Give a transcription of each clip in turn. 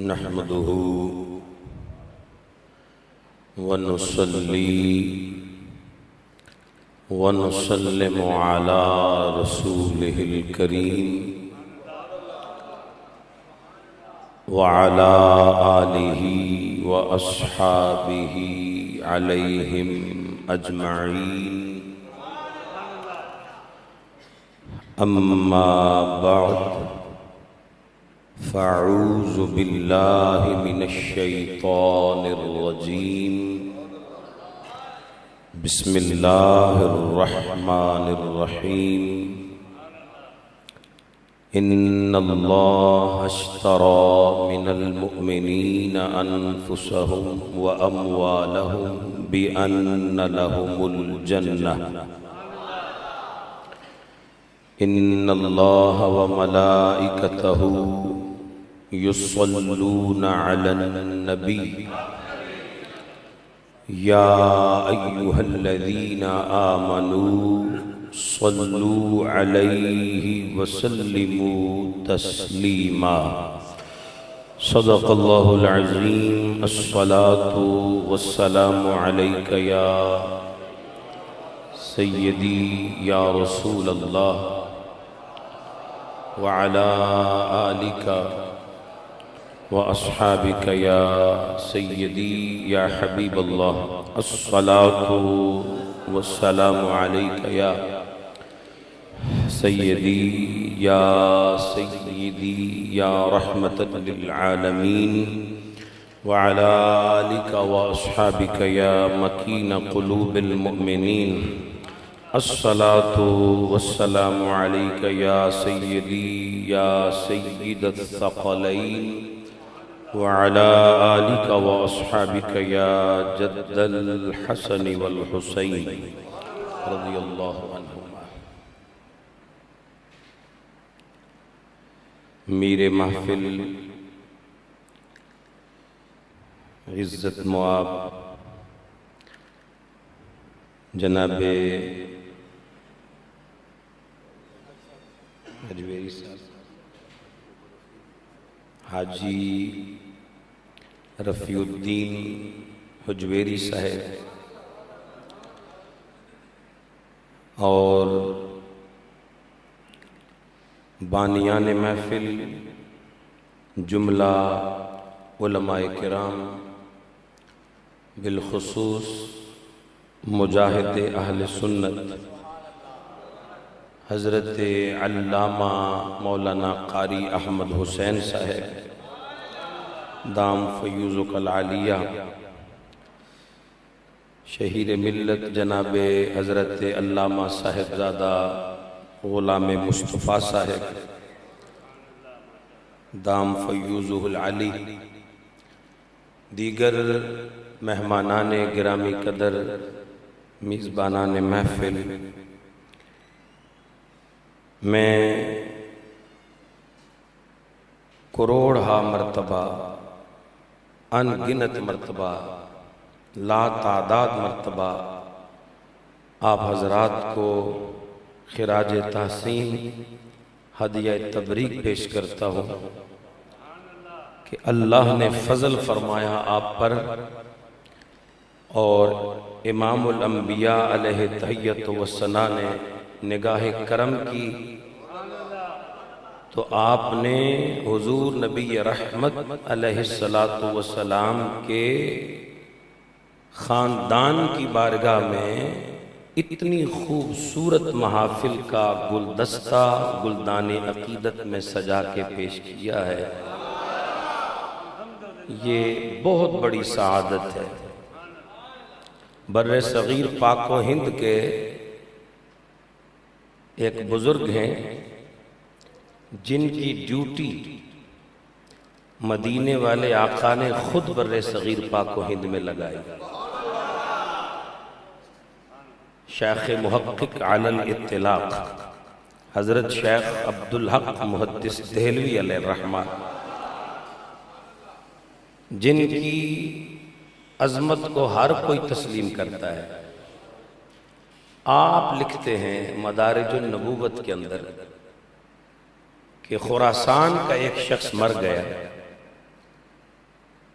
نحمده ونصلي ونسلم على رسوله الكريم وعلى آله وأصحابه عليهم أجمعين. أما بعد فأعوذ بالله من الشيطان الرجيم. بسم الله الرحمن الرحيم. إن الله اشترى من المؤمنين أنفسهم وأموالهم بأن لهم الجنة. إن الله وملائكته يصلون على النبي يا أيها الذين آمنوا صلوا عليه وسلموا تسليما. صدق الله العظيم. الصلاة والسلام عليك يا سيدي يا رسول الله وعلى آلك وأصحابك يا سيدي يا حبيب الله. الصلاة والسلام عليك يا سيدي يا سيدي يا رحمة للعالمين وعلى آلك وأصحابك يا مكين قلوب المؤمنين. الصلاة والسلام عليك يا سيدي يا سيد الثقلين وعلى آلك وأصحابك يا جد الحسن والحسين رضي الله عنهما. میر محفل عزت مواب جناب حجویری صاحب حاجی رفیع الدین حجویری صاحب اور بانیان محفل جملہ علماء کرام بالخصوص مجاہد اہل سنت حضرت علامہ مولانا قاری احمد حسین صاحب دام فیوزک العالیہ، شہیر ملت جناب حضرت علامہ صاحبزادہ غلام مصطفیٰ صاحب دام فیوزہ العلی، دیگر مہمانان گرامی قدر، میزبانان محفل، میں کروڑہا مرتبہ، ان گنت مرتبہ، لا تعداد مرتبہ آپ حضرات کو خراج تحسین ہدیہ تبریک پیش کرتا ہوں کہ اللہ نے فضل فرمایا آپ پر، اور امام الانبیاء علیہ تحیت و ثنا نے نگاہ کرم کی تو آپ نے حضور نبی رحمت علیہ السلام کے خاندان کی بارگاہ میں اتنی خوبصورت محافل کا گلدستہ گلدان عقیدت میں سجا کے پیش کیا ہے. یہ بہت بڑی سعادت ہے. بر صغیر پاک و ہند کے ایک بزرگ ہیں جن کی ڈیوٹی مدینے والے آقا نے خود بر صغیر پاک و ہند میں لگائی. شیخ محقق علی الاطلاق حضرت شیخ عبدالحق محدث دہلوی علیہ الرحمہ، جن کی عظمت کو ہر کوئی تسلیم کرتا ہے. آپ لکھتے ہیں مدارج النبوت کے اندر کہ خراسان کا ایک شخص مر گیا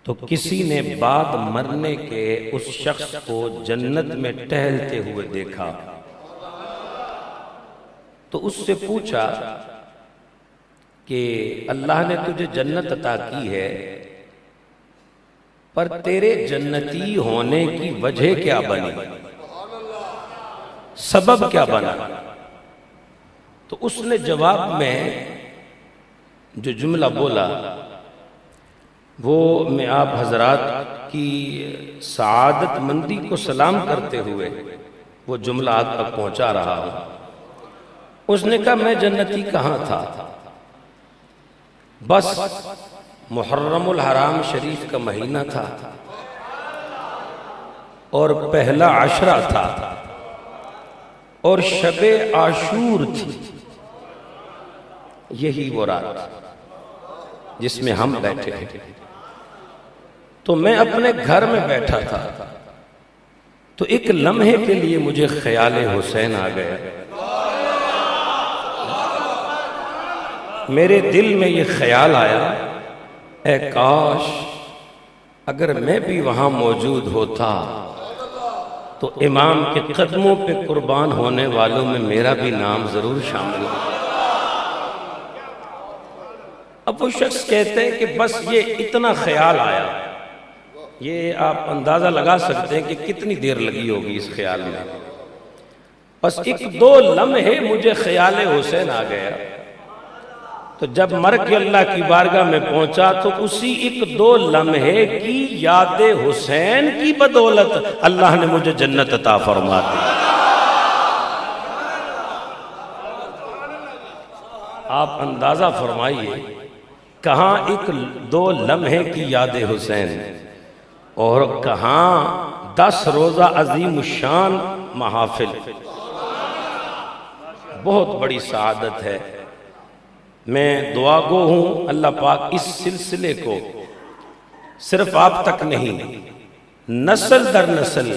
تو کسی نے بعد مرنے کے اس شخص کو جنت میں ٹہلتے ہوئے دیکھا، تو اس سے پوچھا کہ اللہ نے تجھے جنت عطا کی ہے، پر تیرے جنتی ہونے کی وجہ کیا بنی، سبب کیا بنا؟ تو اس نے جواب میں جو جملہ بولا وہ میں آپ حضرات کی سعادت مندی کو سلام کرتے ہوئے وہ جملہ آپ تک پہنچا رہا ہوں۔ اس نے کہا میں جنتی کہاں تھا، بس محرم الحرام شریف کا مہینہ تھا اور پہلا عشرہ تھا اور شب عاشور تھی، یہی وہ رات جس میں ہم بیٹھے ہیں۔ تو میں اپنے گھر میں بیٹھا تھا تو ایک لمحے کے لیے مجھے خیال حسین آ گیا، میرے دل میں یہ خیال آیا اے کاش اگر میں بھی وہاں موجود ہوتا تو امام کے قدموں پہ قربان ہونے والوں میں میرا بھی نام ضرور شامل ہوتا۔ اب وہ شخص کہتے ہیں کہ بس یہ اتنا خیال آیا، یہ آپ اندازہ لگا سکتے ہیں کہ کتنی دیر لگی ہوگی اس خیال میں، بس ایک دو لمحے مجھے خیال حسین آ گیا، تو جب مر کے اللہ کی بارگاہ میں پہنچا تو اسی ایک دو لمحے کی یاد حسین کی بدولت اللہ نے مجھے جنت عطا فرما دی۔ آپ اندازہ فرمائیے کہاں ایک دو لمحے کی یاد حسین اور کہاں 10 روزہ عظیم الشان محافل، بہت بڑی سعادت ہے۔ میں دعا گو ہوں اللہ پاک اس سلسلے کو صرف آپ تک نہیں، نسل در نسل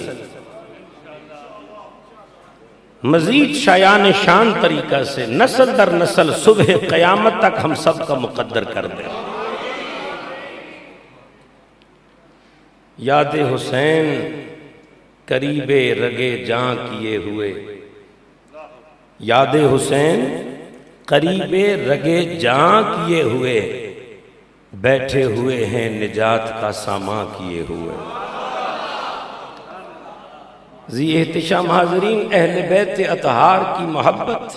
مزید شایان شان طریقہ سے نسل در نسل صبح قیامت تک ہم سب کا مقدر کر دیں۔ یاد حسین قریب رگے جاں کیے ہوئے، یاد حسین قریب رگے جاں کیے ہوئے، بیٹھے ہوئے ہیں نجات کا سامان کیے ہوئے۔ ذی احتشام حاضرین، اہل بیت اطہار کی محبت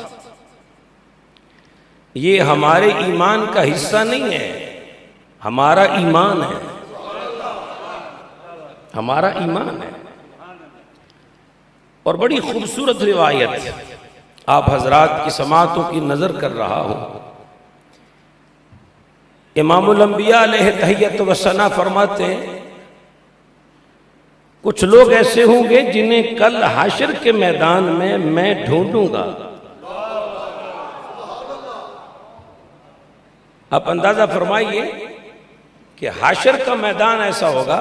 یہ ہمارے ایمان کا حصہ نہیں ہے، ہمارا ایمان ہے، ہمارا ایمان ہے۔ اور بڑی خوبصورت روایت آپ حضرات کی سماعتوں کی نظر کر رہا ہوں، امام الانبیاء علیہ تحیت و ثنا فرماتے ہیں کچھ لوگ ایسے ہوں گے جنہیں کل حشر کے میدان میں ڈھونڈوں گا۔ آپ اندازہ فرمائیے کہ حشر کا میدان ایسا ہوگا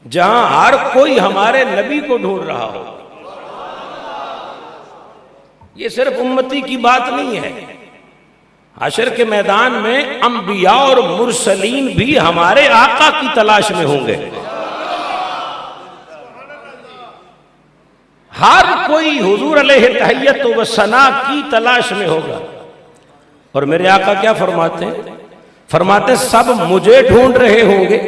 جہاں ہر کوئی ہمارے نبی کو ڈھونڈ رہا ہو۔ یہ صرف امتی کی بات نہیں ہے، حشر کے میدان میں انبیاء اور مرسلین بھی ہمارے آقا کی تلاش میں ہوں گے۔ ہر کوئی حضور علیہ تحیت و ثنا کی تلاش میں ہوگا، اور میرے آقا کیا فرماتے ہیں؟ فرماتے ہیں سب مجھے ڈھونڈ رہے ہوں گے،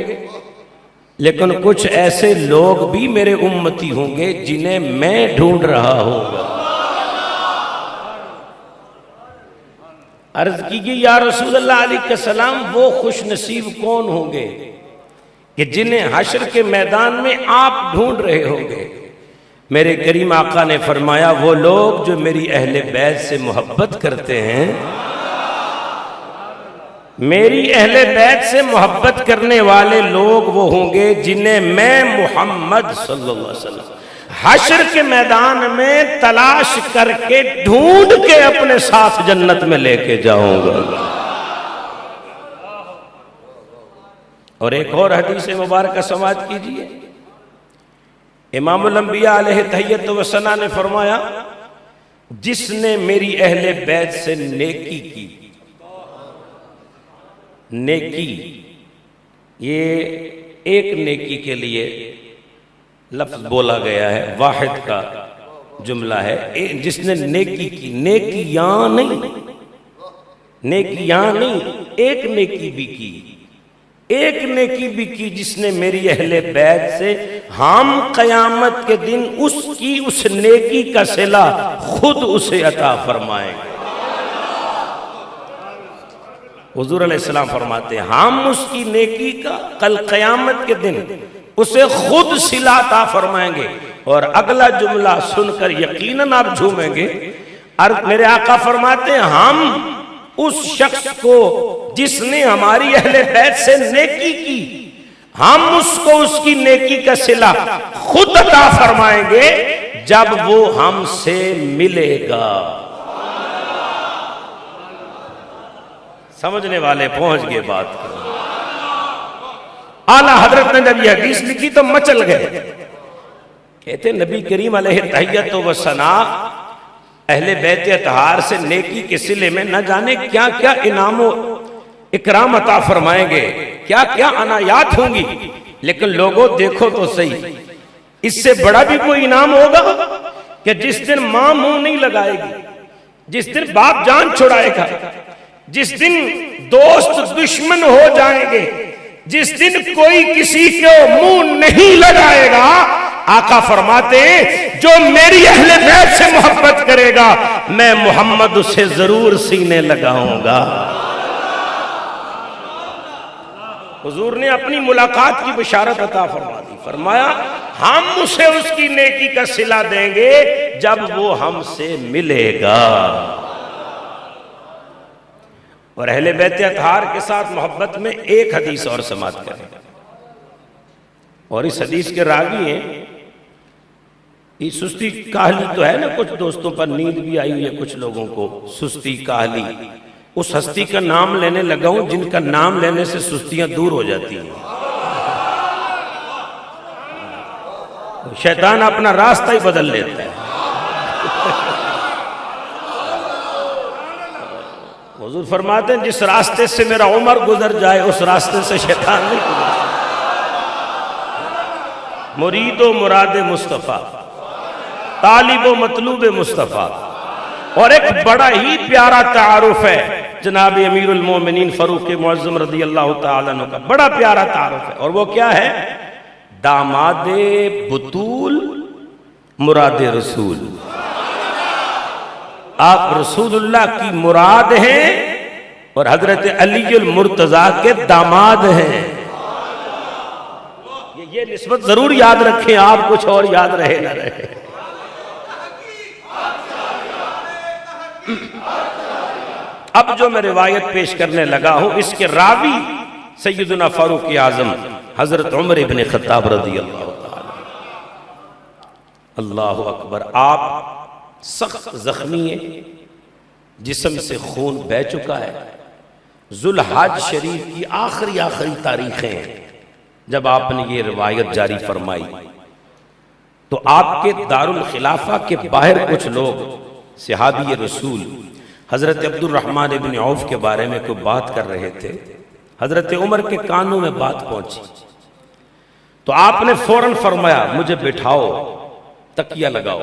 لیکن کچھ ایسے لوگ بھی میرے امتی ہوں گے جنہیں میں ڈھونڈ رہا ہوں گا۔ عرض کیجئے یا رسول اللہ علیہ السلام وہ خوش نصیب کون ہوں گے کہ جنہیں حشر کے میدان میں آپ ڈھونڈ رہے ہوں گے؟ میرے کریم آقا نے فرمایا وہ لوگ جو میری اہل بیت سے محبت کرتے ہیں، میری اہل بیت سے محبت کرنے والے لوگ وہ ہوں گے جنہیں میں محمد صلی اللہ علیہ وسلم حشر کے میدان میں تلاش کر کے ڈھونڈ کے اپنے ساتھ جنت میں لے کے جاؤں گا۔ اور ایک اور حدیث مبارکہ سماعت کیجئے، امام الانبیاء علیہ تحیت و ثنا نے فرمایا جس نے میری اہل بیت سے نیکی کی، نیکی یہ ایک نیکی کے لیے لفظ بولا گیا ہے، واحد کا جملہ ہے، جس نے نیکی کی، نیکیاں نہیں، نیکیاں نہیں، ایک نیکی بھی کی، ایک نیکی بھی کی جس نے میری اہل بیت سے، ہم قیامت کے دن اس نیکی کا صلہ خود اسے عطا فرمائیں گے۔ حضور علیہ السلام فرماتے ہیں ہم اس کی نیکی کا کل قیامت کے دن اسے خود صلہ عطا فرمائیں گے۔ اور اگلا جملہ سن کر یقیناً آپ جھومیں گے، میرے آقا فرماتے ہیں ہم اس شخص کو جس نے ہماری اہل بیت سے نیکی کی، ہم اس کو اس کی نیکی کا صلہ خود عطا فرمائیں گے جب وہ ہم سے ملے گا۔ سمجھنے والے پہنچ گئے بات کریں۔ اعلیٰ حضرت نے جب یہ حدیث لکھی تو مچل گئے، کہتے نبی کریم علیہ تحیت و ثنا اہل بیت اطہار سے نیکی کے صلے میں نہ جانے کیا کیا انعام و اکرام عطا فرمائیں گے، کیا کیا عنایات ہوں گی، لیکن لوگوں دیکھو تو صحیح، اس سے بڑا بھی کوئی انعام ہوگا کہ جس دن ماں منہ نہیں لگائے گی، جس دن باپ جان چھڑائے گا، جس دن دوست دشمن ہو جائیں گے، جس دن کوئی کسی کو منہ نہیں لگائے گا، آقا فرماتے ہیں جو میری اہل بیت سے محبت کرے گا میں محمد اسے ضرور سینے لگاؤں گا۔ حضور نے اپنی ملاقات کی بشارت عطا فرما دی، فرمایا ہم اسے اس کی نیکی کا صلہ دیں گے جب وہ ہم سے ملے گا۔ اور اہل بیت اطہار کے ساتھ محبت میں ایک حدیث اور سماعت کریں، اور اس حدیث کے راوی ہیں، یہ سستی کاہلی تو ہے نا، کچھ دوستوں پر نیند بھی آئی ہے، کچھ لوگوں کو سستی کاہلی، اس ہستی کا نام لینے لگا ہوں جن کا نام لینے سے سستیاں دور ہو جاتی ہیں۔ شیطان اپنا راستہ ہی بدل لیتا ہے۔ حضور فرماتے ہیں جس راستے سے میرا عمر گزر جائے اس راستے سے شیطان نہیں گزر۔ مرید و مراد مصطفیٰ، طالب و مطلوب مصطفیٰ۔ اور ایک بڑا ہی پیارا تعارف ہے جناب امیر المومنین فاروق معظم رضی اللہ تعالیٰ عنہ کا، بڑا پیارا تعارف ہے، اور وہ کیا ہے؟ داماد بطول مراد رسول۔ آپ رسول اللہ کی مراد ہیں اور حضرت علی المرتضیٰ کے داماد ہیں۔ یہ نسبت ضرور یاد رکھیں، آپ کچھ اور یاد رہے نہ رہے۔ اب جو میں روایت پیش کرنے لگا ہوں اس کے راوی سیدنا فاروق اعظم حضرت عمر ابن خطاب رضی اللہ تعالی۔ اللہ اکبر، آپ سخت زخمی ہیں، جسم سے خون بہہ چکا ہے، ذوالحج شریف کی آخری تاریخیں ہیں جب آپ نے یہ روایت جاری فرمائی، تو آپ کے دارالخلافہ کے باہر کچھ لوگ صحابی رسول حضرت عبد الرحمن ابن عوف کے بارے میں کوئی بات کر رہے تھے، حضرت عمر کے کانوں میں بات پہنچی، تو آپ نے فوراً فرمایا مجھے بٹھاؤ، تکیہ لگاؤ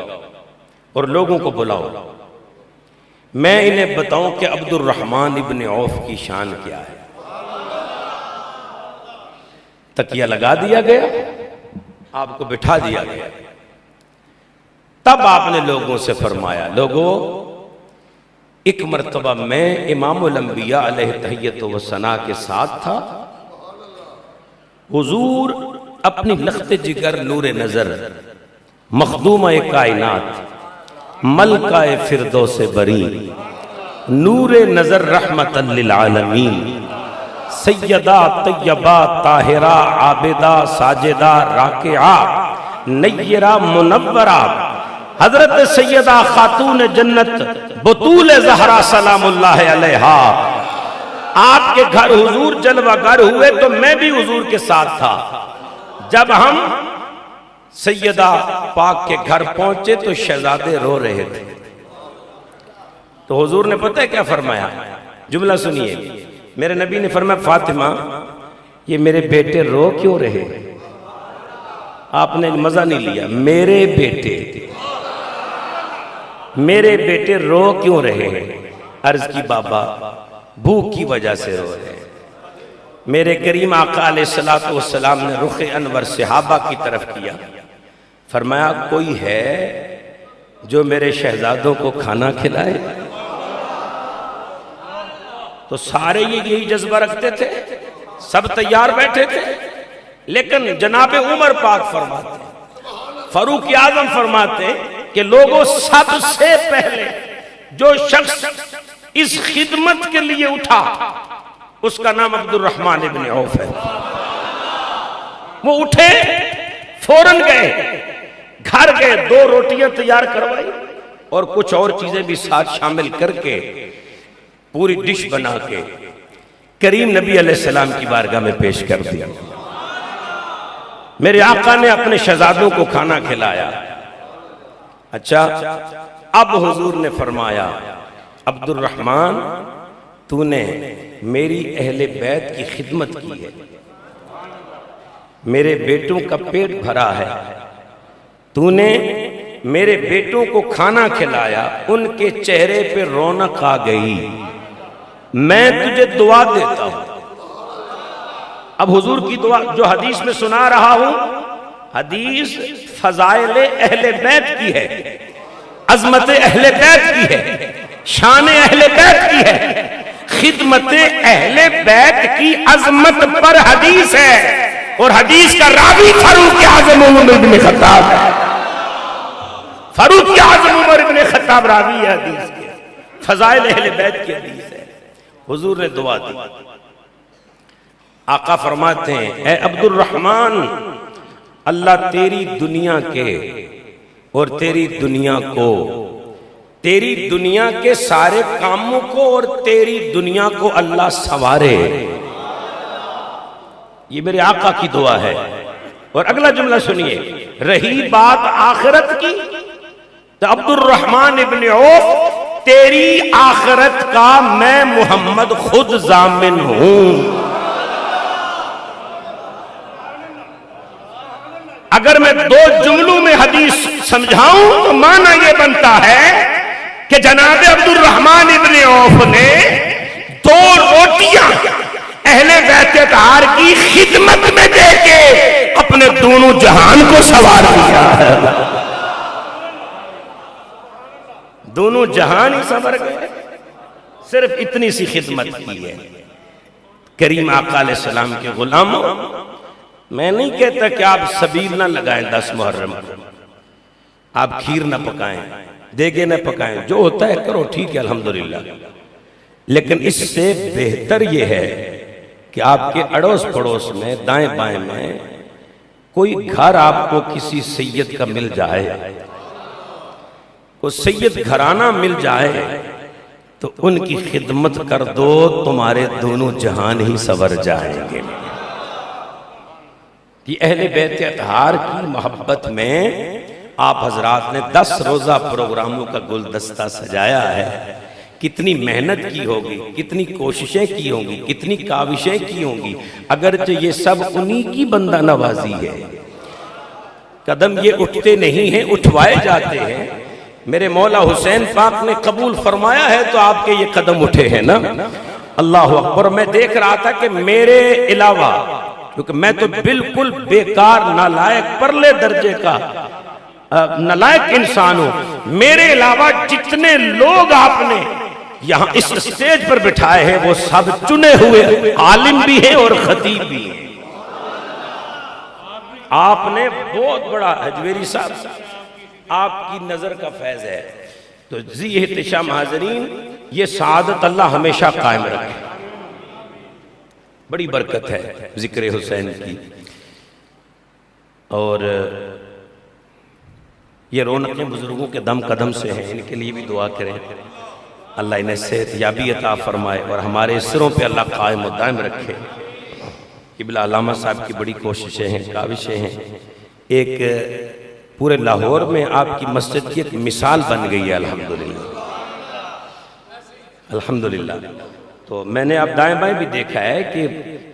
اور لوگوں کو بلاؤ، میں انہیں بتاؤں کہ عبد الرحمن ابن عوف کی شان کیا ہے۔ تکیہ لگا دیا گیا، آپ کو بٹھا دیا گیا، تب آپ نے لوگوں سے فرمایا لوگوں، ایک مرتبہ میں امام الانبیاء علیہ تحیت و ثنا کے ساتھ تھا، حضور اپنی لخت جگر نور نظر مخدومہ کائنات ملکہ فردوس بری نور نظر رحمت للعالمین سیدہ طیبہ طاہرہ عابدہ ساجدہ راکعہ نیرہ منورہ حضرت سیدہ خاتون جنت بطول زہرا سلام اللہ علیہا، آپ کے گھر حضور جلوہ گر ہوئے تو میں بھی حضور کے ساتھ تھا۔ جب ہم سیدہ پاک کے گھر پہنچے تو شہزادے رو رہے تھے، تو حضور نے پتہ ہے کیا فرمایا؟ جملہ سنیے، میرے نبی نے فرمایا فاطمہ یہ میرے بیٹے رو کیوں رہے؟ آپ نے مزہ نہیں لیا. میرے بیٹے رو کیوں رہے ہیں؟ عرض کی بابا بھوک کی وجہ سے رو رہے ہیں. میرے کریم آقا علیہ السلام نے رخ انور صحابہ کی طرف کیا، فرمایا کوئی ہے جو میرے شہزادوں کو کھانا کھلائے؟ تو سارے یہی جذبہ رکھتے تھے، سب تیار بیٹھے تھے. لیکن جناب عمر پاک فرماتے، فاروق اعظم فرماتے کہ لوگوں سب سے پہلے جو شخص اس خدمت کے لیے اٹھا اس کا نام عبد الرحمن ابن عوف ہے. وہ اٹھے، فوراً گئے، گھر گئے، 2 روٹیاں تیار کروائی اور کچھ اور چیزیں بھی ساتھ شامل کر کے پوری ڈش بنا کے کریم نبی علیہ السلام کی بارگاہ میں پیش کر دیا. میرے آقا نے اپنے شہزادوں کو کھانا کھلایا. اچھا، اب حضور نے فرمایا عبد الرحمن تو نے میری اہل بیت کی خدمت کی ہے، میرے بیٹوں کا پیٹ بھرا ہے، تو نے میرے بیٹوں کو کھانا کھلایا، ان کے چہرے پہ رونق آ گئی، میں تجھے دعا دیتا ہوں. اب حضور کی دعا جو حدیث میں سنا رہا ہوں، حدیث فضائل اہل بیت کی ہے، عظمت اہل بیت کی ہے، شان اہل بیت کی ہے. خدمت اہل بیت کی عظمت پر حدیث ہے اور حدیث کا راوی فاروق اعظم عمر بن خطاب ہے. فاروق اعظم عمر بن خطاب راوی ہے حدیث کے، فضائل اہل بیت کی حدیث ہے. حضور نے دعا دی. آقا فرماتے ہیں اے عبد الرحمن، اللہ تیری دنیا کے اور تیری دنیا کو، تیری دنیا کے سارے کاموں کو اور تیری دنیا کو اللہ سنوارے. یہ میرے آقا کی دعا ہے. اور اگلا جملہ سنیے، رہی بات آخرت کی تو عبد الرحمن ابن عوف تیری آخرت کا میں محمد خود ضامن ہوں. اگر میں 2 جملوں میں حدیث سمجھاؤں تو معنی یہ بنتا ہے کہ جناب عبد الرحمن ابن عوف نے 2 روٹیاں اہل بیت اطہار کی خدمت میں دے کے اپنے دونوں جہان کو سنوار دیا ہے. دونوں جہان ہی سنور گئے، صرف اتنی سی خدمت کی ہے. کریم آقا علیہ السلام کے غلاموں، میں نہیں کہتا کہ آپ سبیل نہ لگائیں 10 محرم کو، آپ کھیر نہ پکائیں، دیگے نہ پکائیں، جو ہوتا ہے کرو، ٹھیک ہے الحمدللہ. لیکن اس سے بہتر یہ ہے کہ آپ کے اڑوس پڑوس میں، دائیں بائیں میں کوئی گھر آپ کو کسی سید کا مل جائے، کوئی سید گھرانہ مل جائے تو ان کی خدمت کر دو، تمہارے دونوں جہان ہی سنور جائیں گے. کہ اہل بیت اطہار کی محبت میں آپ حضرات نے 10 روزہ پروگراموں کا گلدستہ سجایا ہے. کتنی محنت کی ہوگی، کتنی کوششیں کی ہوں گی، کتنی کاوشیں کی ہوں گی. اگرچہ یہ سب انہی کی بندہ نوازی ہے، قدم یہ اٹھتے نہیں ہیں، اٹھوائے جاتے ہیں. میرے مولا حسین پاک نے قبول فرمایا ہے تو آپ کے یہ قدم اٹھے ہیں نا. اللہ اکبر. میں دیکھ رہا تھا کہ میرے علاوہ، کیونکہ میں تو بالکل بیکار نالائق پرلے درجے کا نالائق انسان ہوں، میرے علاوہ جتنے لوگ آپ نے یہاں اس اسٹیج پر بٹھائے ہیں وہ سب چنے ہوئے عالم بھی ہیں اور خطیب بھی ہیں. آپ نے بہت بڑا، حجویری صاحب آپ کی نظر کا فیض ہے. تو ذی احتشام حاضرین، یہ سعادت اللہ ہمیشہ قائم رکھے. بڑی برکت ہے ذکر حسین کی. اور یہ رونقیں بزرگوں کے دم قدم سے ہیں، ان کے لیے بھی دعا کریں اللہ انہیں صحت یابی عطا فرمائے اور ہمارے سروں پہ اللہ قائم و دائم رکھے. قبلہ علامہ صاحب کی بڑی کوششیں ہیں، کاوشیں ہیں. ایک پورے لاہور میں آپ کی مسجد کی ایک مثال بن گئی ہے الحمدللہ الحمدللہ. تو میں نے اب دائیں بائیں بھی دیکھا ہے کہ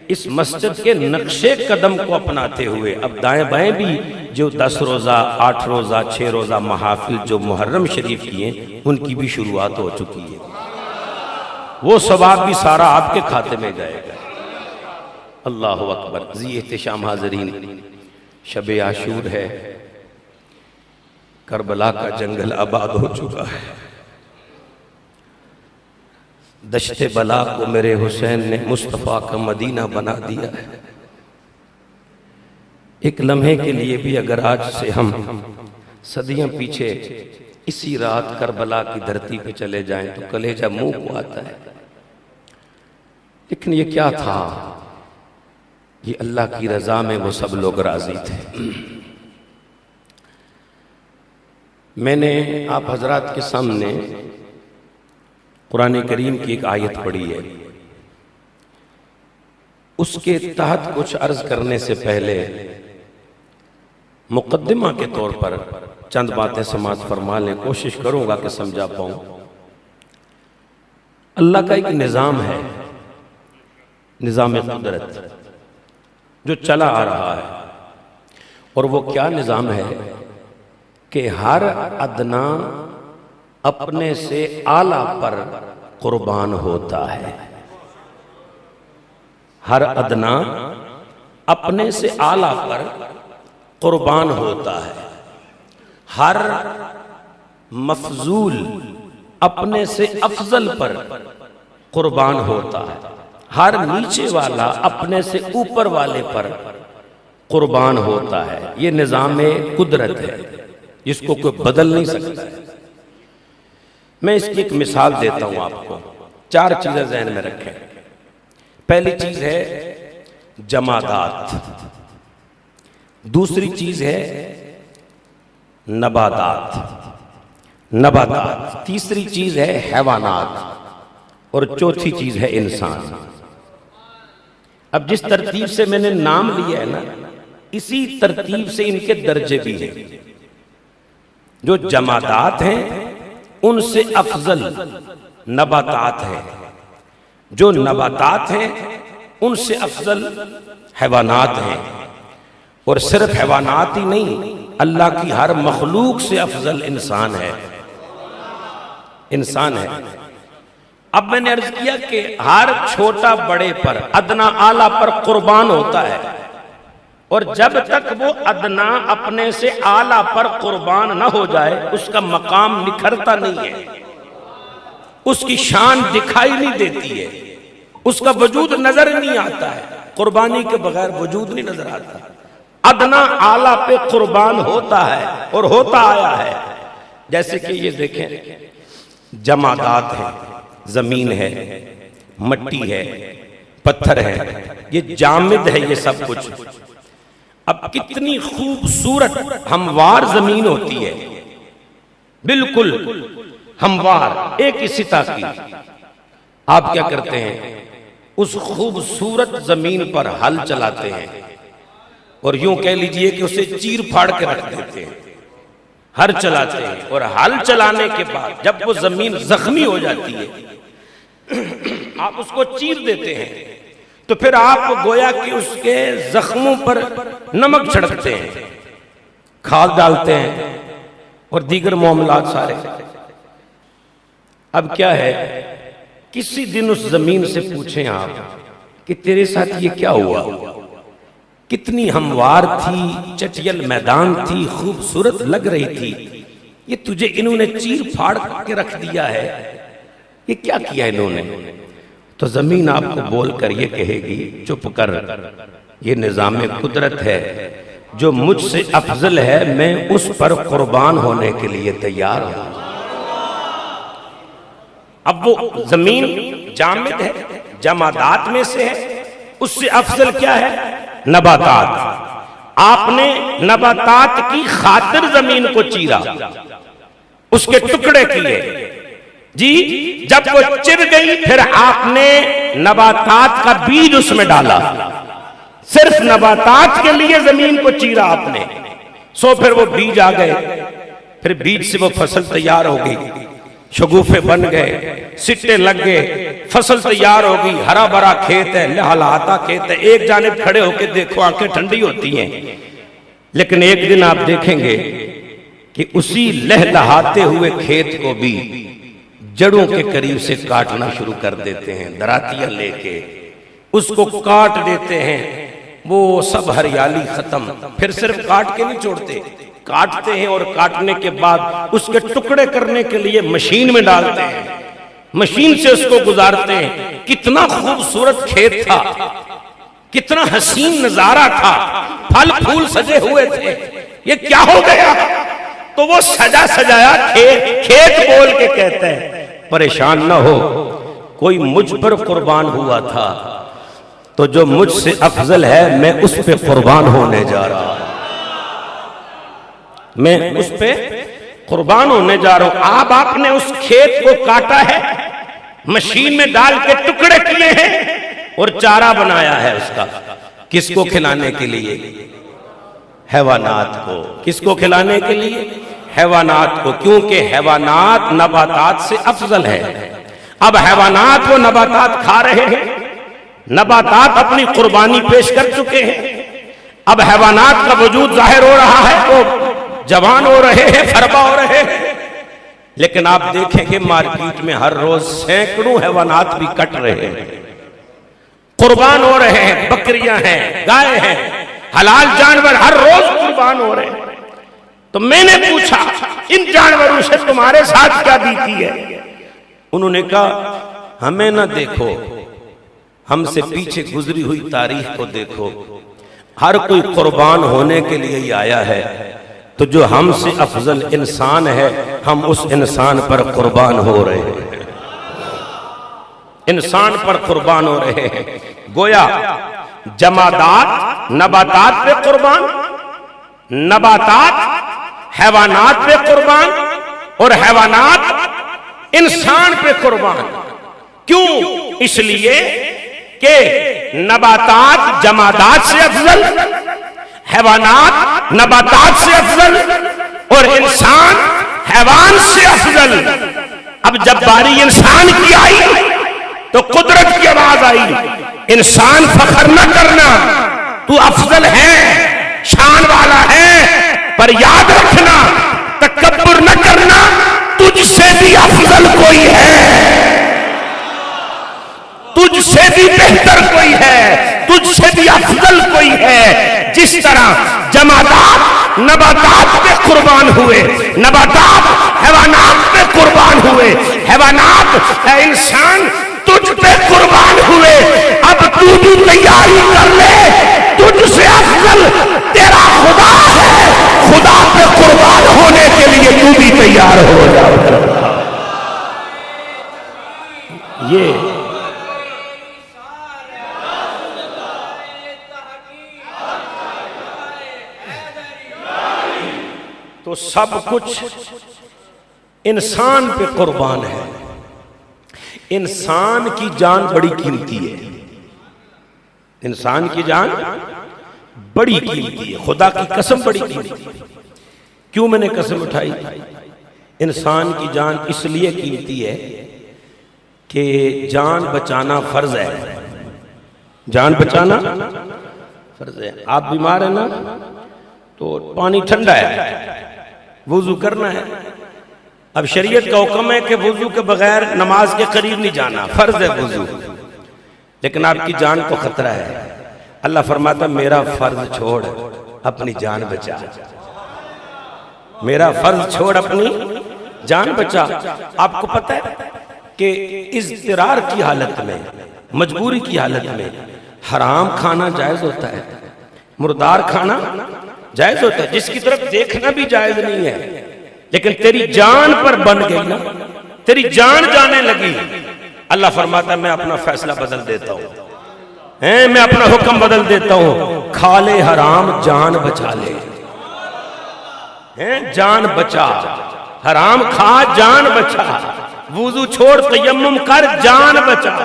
اس مسجد کے نقشے قدم کو اپناتے ہوئے اب دائیں بائیں بھی جو 10 روزہ 8 روزہ 6 روزہ محافل جو محرم شریف کی ہیں ان کی بھی شروعات ہو چکی ہے، وہ ثواب بھی سارا آپ کے کھاتے میں جائے گا۔ اللہ اکبر۔ ذی احتشام حاضرین، شب عاشور ہے، کربلا کا جنگل آباد ہو چکا ہے، دشت بلا کو میرے حسین نے مصطفیٰ کا مدینہ بنا دیا ہے۔ ایک لمحے کے لیے بھی اگر آج سے ہم صدیاں پیچھے اسی رات کربلا کی دھرتی پہ چلے جائیں تو کلیجہ منہ کو آتا ہے، لیکن یہ کیا تھا؟ یہ اللہ کی رضا میں وہ سب لوگ راضی تھے۔ میں نے آپ حضرات کے سامنے قرآن کریم کی ایک آیت پڑھی ہے، اس کے تحت کچھ عرض کرنے سے پہلے مقدمہ کے طور پر چند باتیں سماعت فرما لیں، کوشش کروں گا کہ سمجھا پاؤں۔ اللہ کا ایک نظام ہے، نظام قدرت جو چلا آ رہا ہے، اور وہ کیا نظام ہے کہ ہر ادنا اپنے سے اعلیٰ پر قربان ہوتا ہے۔ ہر ادنا اپنے سے اعلیٰ پر قربان ہوتا ہے، ہر مفضول اپنے سے افضل پر قربان ہوتا ہے، ہر نیچے والا اپنے سے اوپر والے پر قربان ہوتا ہے۔ یہ نظام قدرت ہے جس کو کوئی بدل نہیں سکتا ہے۔ میں اس کی ایک مثال دیتا ہوں آپ کو، 4 چیزیں ذہن میں رکھیں۔ پہلی چیز ہے جمادات، دوسری چیز ہے نباتات، تیسری چیز ہے حیوانات، اور چوتھی چیز ہے انسان۔ اب جس ترتیب سے میں نے نام لیا ہے نا، اسی ترتیب سے ان کے درجے بھی ہیں۔ جو جمادات ہیں ان سے افضل نباتات ہیں، جو نباتات ہیں ان سے افضل حیوانات ہیں، اور صرف حیوانات ہی نہیں، اللہ کی ہر مخلوق سے افضل انسان ہے۔ اب میں نے عرض کیا کہ ہر چھوٹا بڑے پر، ادنا اعلیٰ پر قربان ہوتا ہے، اور جب تک وہ ادنا اپنے سے اعلیٰ پر قربان نہ ہو جائے اس کا مقام نکھرتا نہیں ہے، اس کی شان دکھائی نہیں دیتی ہے، اس کا وجود نظر نہیں آتا ہے، قربانی کے بغیر وجود نہیں نظر آتا۔ ادنا اعلیٰ پہ قربان ہوتا ہے اور ہوتا آیا ہے۔ جیسے کہ یہ دیکھیں، جمادات ہیں، زمین ہے، مٹی ہے، پتھر ہے، یہ جامد ہے، یہ سب کچھ۔ اب کتنی خوبصورت ہموار زمین ہوتی ہے، بالکل ہموار، ایک ہی سطح کی۔ آپ کیا کرتے ہیں؟ اس خوبصورت زمین پر ہل چلاتے ہیں، اور یوں کہہ لیجئے کہ اسے چیر پھاڑ کے رکھ دیتے ہیں، ہل چلاتے ہیں، اور ہل چلانے کے بعد جب وہ زمین زخمی ہو جاتی ہے آپ اس کو چیر دیتے ہیں، تو پھر آپ گویا کہ اس کے زخموں پر نمک چھڑکتے ہیں، کھاد ڈالتے ہیں، اور دیگر معاملات سارے۔ اب کیا ہے، کسی دن اس زمین سے پوچھیں آپ کہ تیرے ساتھ یہ کیا ہوا؟ کتنی ہموار تھی، چٹیل میدان تھی، خوبصورت لگ رہی تھی، یہ تجھے انہوں نے چیر پھاڑ کے رکھ دیا ہے، یہ کیا کیا انہوں نے؟ تو زمین آپ کو بول کر یہ کہے گی، چپ کر، یہ نظام قدرت ہے، جو مجھ سے افضل ہے میں اس پر قربان ہونے کے لیے تیار ہوں۔ اب وہ زمین جامد ہے، جمادات میں سے ہے، اس سے افضل کیا ہے؟ نباتات۔ آپ نے نباتات کی خاطر زمین کو چیرا، اس کے ٹکڑے کیے، جی جب وہ چر گئی پھر آپ نے نباتات کا بیج اس میں ڈالا، صرف نباتات کے لیے زمین کو چیرا آپ نے، سو پھر وہ بیج آ گئے، پھر بیج سے وہ فصل تیار ہو گئی، شگوفے بن گئے، سٹے لگ گئے، فصل تیار ہوگی، ہرا بھرا کھیت ہے، لہلہاتا کھیت ہے، ایک جانب کھڑے ہو کے دیکھو آنکھیں ٹھنڈی ہوتی ہیں۔ لیکن ایک دن آپ دیکھیں گے کہ اسی لہلہاتے ہوئے کھیت کو بھی جڑوں کے قریب سے کاٹنا شروع کر دیتے ہیں، دراتیاں لے کے اس کو کاٹ دیتے ہیں، وہ سب ہریالی ختم۔ پھر صرف کاٹ کے نہیں چھوڑتے، کاٹتے ہیں اور کاٹنے کے بعد اس کے ٹکڑے کرنے کے لیے مشین میں ڈالتے ہیں، مشین سے اس کو گزارتے ہیں۔ کتنا خوبصورت کھیت تھا، کتنا حسین نظارہ تھا، پھل پھول سجے ہوئے تھے، یہ کیا ہو گیا؟ تو وہ سجا سجایا کھیت بول کے کہتے ہیں پریشان نہ ہو، کوئی مجھ پر قربان ہوا تھا، تو جو مجھ سے افضل ہے میں اس پہ قربان ہونے جا رہا ہوں، میں اس پہ قربان ہونے جا رہا ہوں۔ آپ نے اس کھیت کو کاٹا ہے، مشین میں ڈال کے ٹکڑے کیے ہیں اور چارہ بنایا ہے اس کا، کس کو کھلانے کے لیے؟ حیوانات کو۔ کس کو کھلانے کے لیے؟ حیوانات کو، کیونکہ حیوانات نباتات سے افضل ہے۔ اب حیوانات وہ نباتات کھا رہے ہیں، نباتات اپنی قربانی پیش کر چکے ہیں، اب حیوانات کا وجود ظاہر ہو رہا ہے، وہ جوان ہو رہے ہیں، فربا ہو رہے ہیں۔ لیکن آپ دیکھیں کہ مارکیٹ میں ہر روز سینکڑوں حیوانات بھی کٹ رہے ہیں، قربان ہو رہے ہیں، بکریاں ہیں، گائے ہیں، حلال جانور ہر روز قربان ہو رہے ہیں۔ تو میں نے پوچھا ان جانوروں سے تمہارے ساتھ کیا بیتی ہے؟ انہوں نے کہا ہمیں نہ دیکھو، ہم سے پیچھے گزری ہوئی تاریخ کو دیکھو، ہر کوئی قربان ہونے کے لیے ہی آیا ہے، تو جو ہم سے افضل انسان ہے ہم اس انسان پر قربان ہو رہے ہیں، انسان پر قربان ہو رہے ہیں۔ گویا جمادات نباتات پہ قربان، نباتات حیوانات پہ قربان، اور حیوانات انسان پہ قربان۔ کیوں؟ اس لیے کہ نباتات جمادات سے افضل، حیوانات نباتات سے افضل، اور انسان حیوان سے افضل۔ اب جب باری انسان کی آئی تو قدرت کی آواز آئی، انسان فخر نہ کرنا، تو افضل ہے، شان والا ہے، پر یاد رکھنا تکبر نہ کرنا، تجھ سے بھی افضل کوئی ہے، تجھ سے بھی بہتر کوئی ہے، تجھ سے بھی افضل کوئی ہے۔ جس طرح جمادات نباتات پہ قربان ہوئے، نباتات حیوانات پہ قربان ہوئے، حیوانات انسان تجھ پہ قربان ہوئے، اب تو بھی تیاری کر لے، تجھ سے افضل تیرا خدا ہے، خدا پہ قربان ہونے کے لیے تو بھی تیار ہو جا۔ یہ تو سب کچھ انسان پہ قربان ہے۔ انسان کی جان بڑی قیمتی ہے، انسان کی جان بڑی قیمتی ہے، خدا کی قسم بڑی قیمتی ہے۔ کیوں میں نے قسم اٹھائی؟ انسان کی جان اس لیے قیمتی ہے کہ جان بچانا فرض ہے، جان بچانا فرض ہے۔ آپ بیمار ہیں نا تو پانی ٹھنڈا ہے، وضو کرنا ہے، اب شریعت کا حکم ہے کہ وضو کے بغیر نماز کے قریب نہیں جانا، فرض ہے وضو، لیکن آپ کی جان کو خطرہ ہے، اللہ فرماتا میرا فرض چھوڑ اپنی جان بچا، میرا فرض چھوڑ اپنی جان بچا۔ آپ کو پتہ ہے کہ اضطرار کی حالت میں، مجبوری کی حالت میں حرام کھانا جائز ہوتا ہے، مردار کھانا جائز ہوتا ہے، جس کی طرف دیکھنا بھی جائز نہیں ہے، لیکن تیری جان پر بن گئی نا، تیری جان جانے لگی، اللہ فرماتا ہے میں اپنا فیصلہ بدل دیتا ہوں، میں اپنا حکم بدل دیتا ہوں، کھا لے حرام جان بچا لے، جان بچا، حرام کھا جان بچا، وضو چھوڑ تیمم کر جان بچا،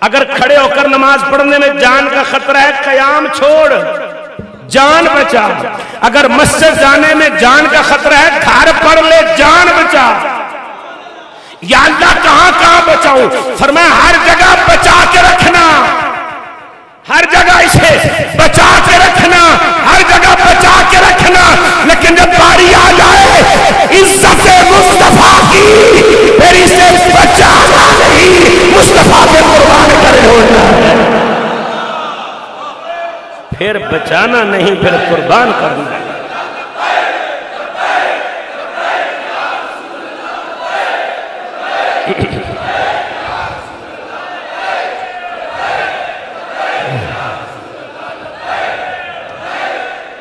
اگر کھڑے ہو کر نماز پڑھنے میں جان کا خطرہ ہے قیام چھوڑ جان بچا، اگر مسجد جانے میں جان کا خطرہ ہے گھر پڑھ لے جان بچا، یا اللہ کہاں کہاں بچاؤں؟ فرمایا ہر جگہ بچا کے رکھنا، ہر جگہ اسے بچا کے رکھنا، ہر جگہ بچا کے رکھنا، لیکن جب باری آ جائے عزت مصطفیٰ کی پھر اسے بچانا نہیں، مصطفیٰ پہ قربان کرے ہونا ہے، پھر بچانا نہیں پھر قربان کرنا ہے۔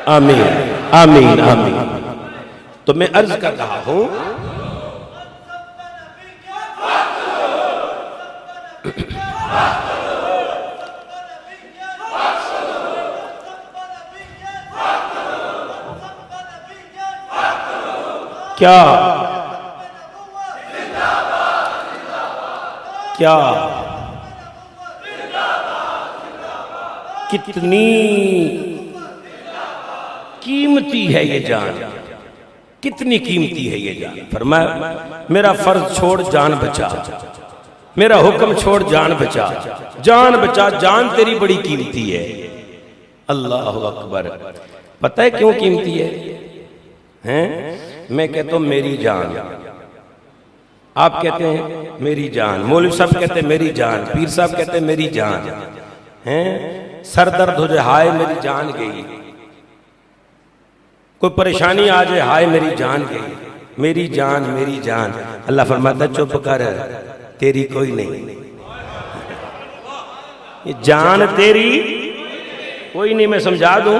آمین آمین آمین۔ تو میں عرض کر رہا ہوں کیا کیا کتنی قیمتی ہے یہ جان، کتنی قیمتی ہے یہ جان۔ فرمایا میرا فرض چھوڑ جان بچا، میرا حکم چھوڑ جان بچا، جان بچا، جان تیری بڑی قیمتی ہے۔ اللہ اکبر۔ پتہ ہے کیوں قیمتی ہے؟ میں کہتا ہوں میری جان، آپ کہتے ہیں میری جان، مولوی صاحب کہتے ہیں میری جان، پیر صاحب کہتے ہیں میری جان، سر درد ہو جائے ہائے میری جان گئی، کوئی پریشانی آ جائے ہائے میری جان گئی، میری جان میری جان۔ اللہ فرماتا ہے چپ کر، تیری کوئی نہیں، یہ جان تیری کوئی نہیں۔ میں سمجھا دوں،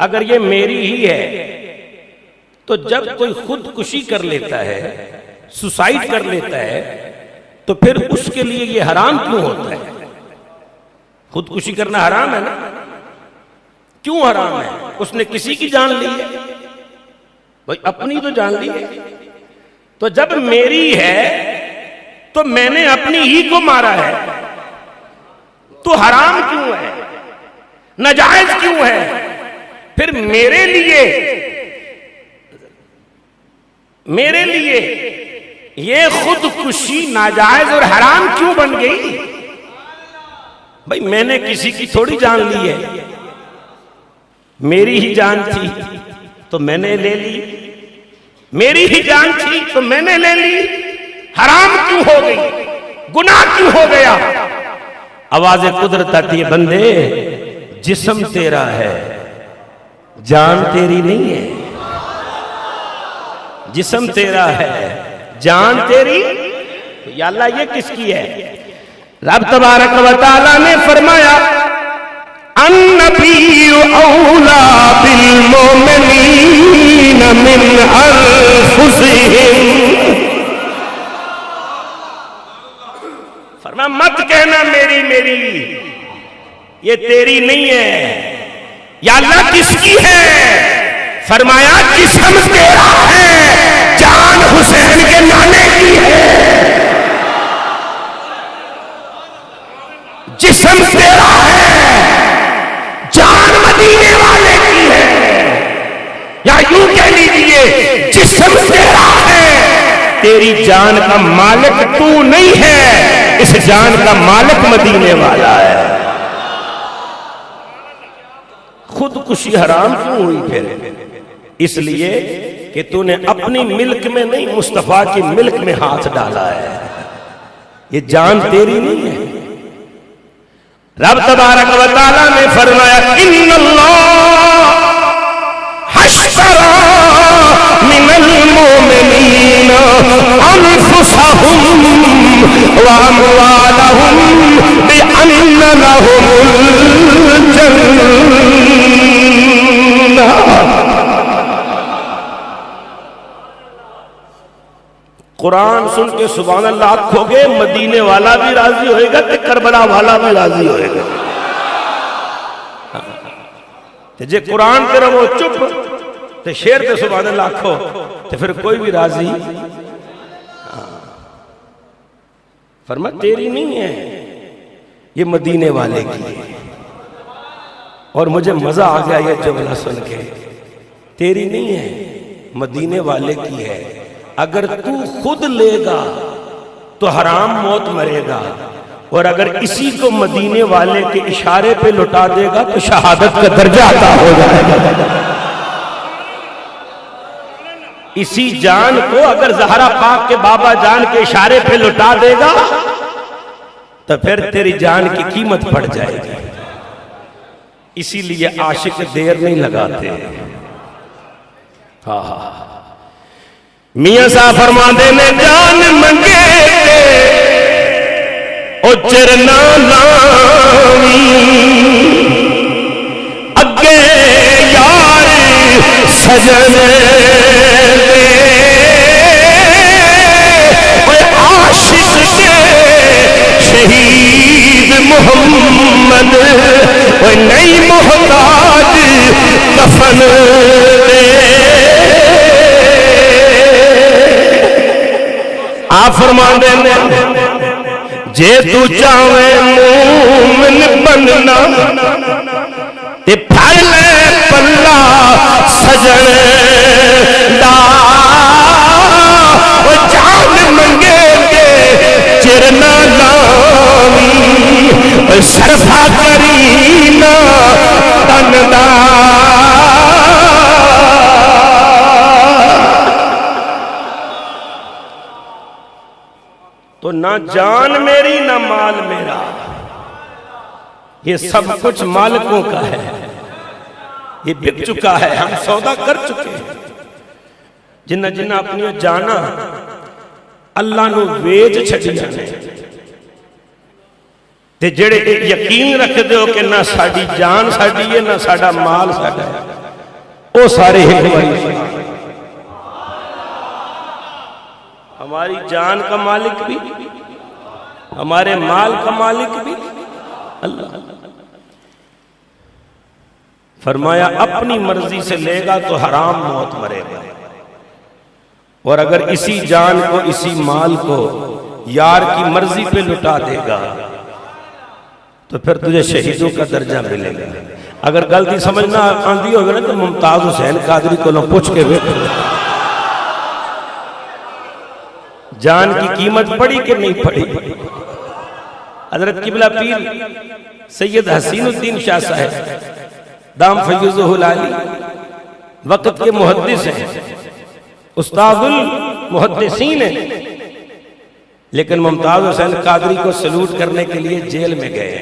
اگر یہ میری ہی ہے تو جب کوئی خودکشی کر لیتا ہے، سوسائیڈ کر لیتا ہے، تو پھر اس کے لیے یہ حرام کیوں ہوتا ہے؟ خودکشی کرنا حرام ہے نا؟ کیوں حرام ہے؟ اس نے کسی کی جان لی ہے، بھائی اپنی تو جان لی ہے، تو جب میری ہے تو میں نے اپنی ہی کو مارا ہے، تو حرام کیوں ہے؟ ناجائز کیوں ہے؟ پھر میرے لیے یہ خودکشی ناجائز اور حرام کیوں بن گئی؟ بھائی میں نے کسی کی تھوڑی جان لی ہے، میری ہی جان تھی تو میں نے لے لی، میری ہی جان تھی تو میں نے لے لی، حرام کیوں ہو گئی؟ گناہ کیوں ہو گیا؟ آواز قدرت آتی ہے، بندے جسم تیرا ہے جان تیری نہیں ہے، جسم تیرا ہے جان تیری، یا اللہ یہ کس کی ہے؟ رب تبارک و تعالیٰ نے فرمایا النبی اولا بالمؤمنین من انفسہم، فرمایا مت کہنا میری میری، یہ تیری نہیں ہے۔ یا اللہ کس کی ہے؟ فرمایا جسم تیرا ہے، جان حسین کے نانے کی ہے، جسم تیرا ہے، جان مدینے والے کی ہے، یا یوں کہہ لیجئے جسم تیرا ہے، تیری جان کا مالک تو نہیں ہے، اس جان کا مالک مدینے والا ہے۔ خودکشی حرام کیوں ہوئی پھر؟ اس لیے کہ تو نے اپنی ملک میں نہیں مصطفیٰ کی ملک میں ہاتھ ڈالا ہے، یہ جان تیری نہیں ہے۔ رب تبارک و تعالیٰ نے فرمایا ان اللہ اشتری من المؤمنین انفسہم واموالہم بان لہم الجنہ۔ قرآن سن کے سبحان اللہ آنکھو گے، مدینے والا بھی راضی ہوئے گا کہ کربلا والا بھی راضی ہوئے گا۔ جے قرآن تیرا وہ چپ تے شیر تے سبحان اللہ آنکھو تے پھر کوئی بھی راضی۔ فرمایا تیری نہیں ہے، یہ مدینے والے کی ہے۔ اور مجھے مزہ آ گیا یہ جملہ سن کے، تیری نہیں ہے، مدینے والے کی ہے۔ اگر تو خود لے گا تو حرام موت مرے گا، اور اگر اسی کو مدینے والے کے اشارے پہ لٹا دے گا تو شہادت کا درجہ عطا ہو جائے گا۔ اسی جان کو اگر زہرا پاک کے بابا جان کے اشارے پہ لٹا دے گا تو پھر تیری جان کی قیمت پڑ جائے گی۔ اسی لیے عاشق دیر نہیں لگاتے۔ میاں صاحب فرماندے نے جان منگے او چرنا لاوی، اگے یار سجن عاشق کے شہید محمد نہیں محتاج کفن آپ فرماندے نے جے تو چاہے مومن بننا تے پھر لے پلہ سجن دا، وہ جان منگے گے چرنا لاوی، صرفہ کرینا تن دا۔ تو نہ جان میری نہ مال میرا، یہ سب کچھ مالکوں کا ہے، یہ بک چکا ہے، ہم سودا کر چکے ہیں۔ جنہ جنہ اپنی جانا اللہ نو ویچ چھڑیا نے، تے جڑے یقین رکھ دے ہو کہ نہ ساڑی جان ساڑی ہے نہ ساڑا مال ساڑا ہے، وہ سارے ہی ہماری جان کا مالک بھی، ہمارے مال کا مالک بھی اللہ۔ فرمایا اپنی مرضی سے لے گا تو حرام موت مرے گا، اور اگر اسی جان کو اسی مال کو یار کی مرضی پہ لٹا دے گا تو پھر تجھے شہیدوں کا درجہ ملے گا۔ اگر غلطی سمجھنا آندھی ہوگا نا تو ممتاز حسین قادری کو نہ پوچھ کے بیٹھ جان کی قیمت پڑی کہ نہیں پڑی۔ حضرت قبلہ پیر سید حسین الدین شاہ صاحب دام فیضہ العالی وقت کے محدث ہیں، استاد المحدثین ہیں، لیکن ممتاز حسین قادری کو سلوٹ کرنے کے لیے جیل میں گئے۔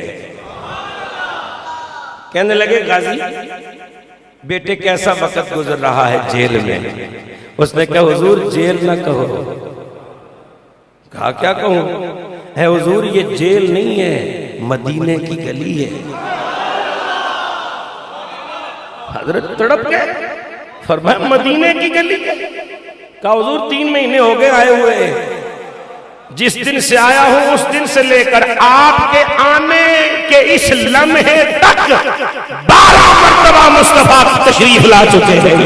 کہنے لگے غازی بیٹے کیسا وقت گزر رہا ہے جیل میں؟ اس نے کہا حضور جیل نہ کہو۔ کہا کیا کہوں؟ ہے حضور یہ جیل نہیں ہے، مدینے کی گلی ہے۔ حضرت تڑپ گئے، فرمایا مدینے کی گلی؟ کہا حضور 3 مہینے ہو گئے آئے ہوئے، جس دن سے آیا ہوں اس دن سے لے کر آپ کے آنے کے اس لمحے تک 12 مرتبہ مصطفیٰ کی تشریف لا چکے ہیں۔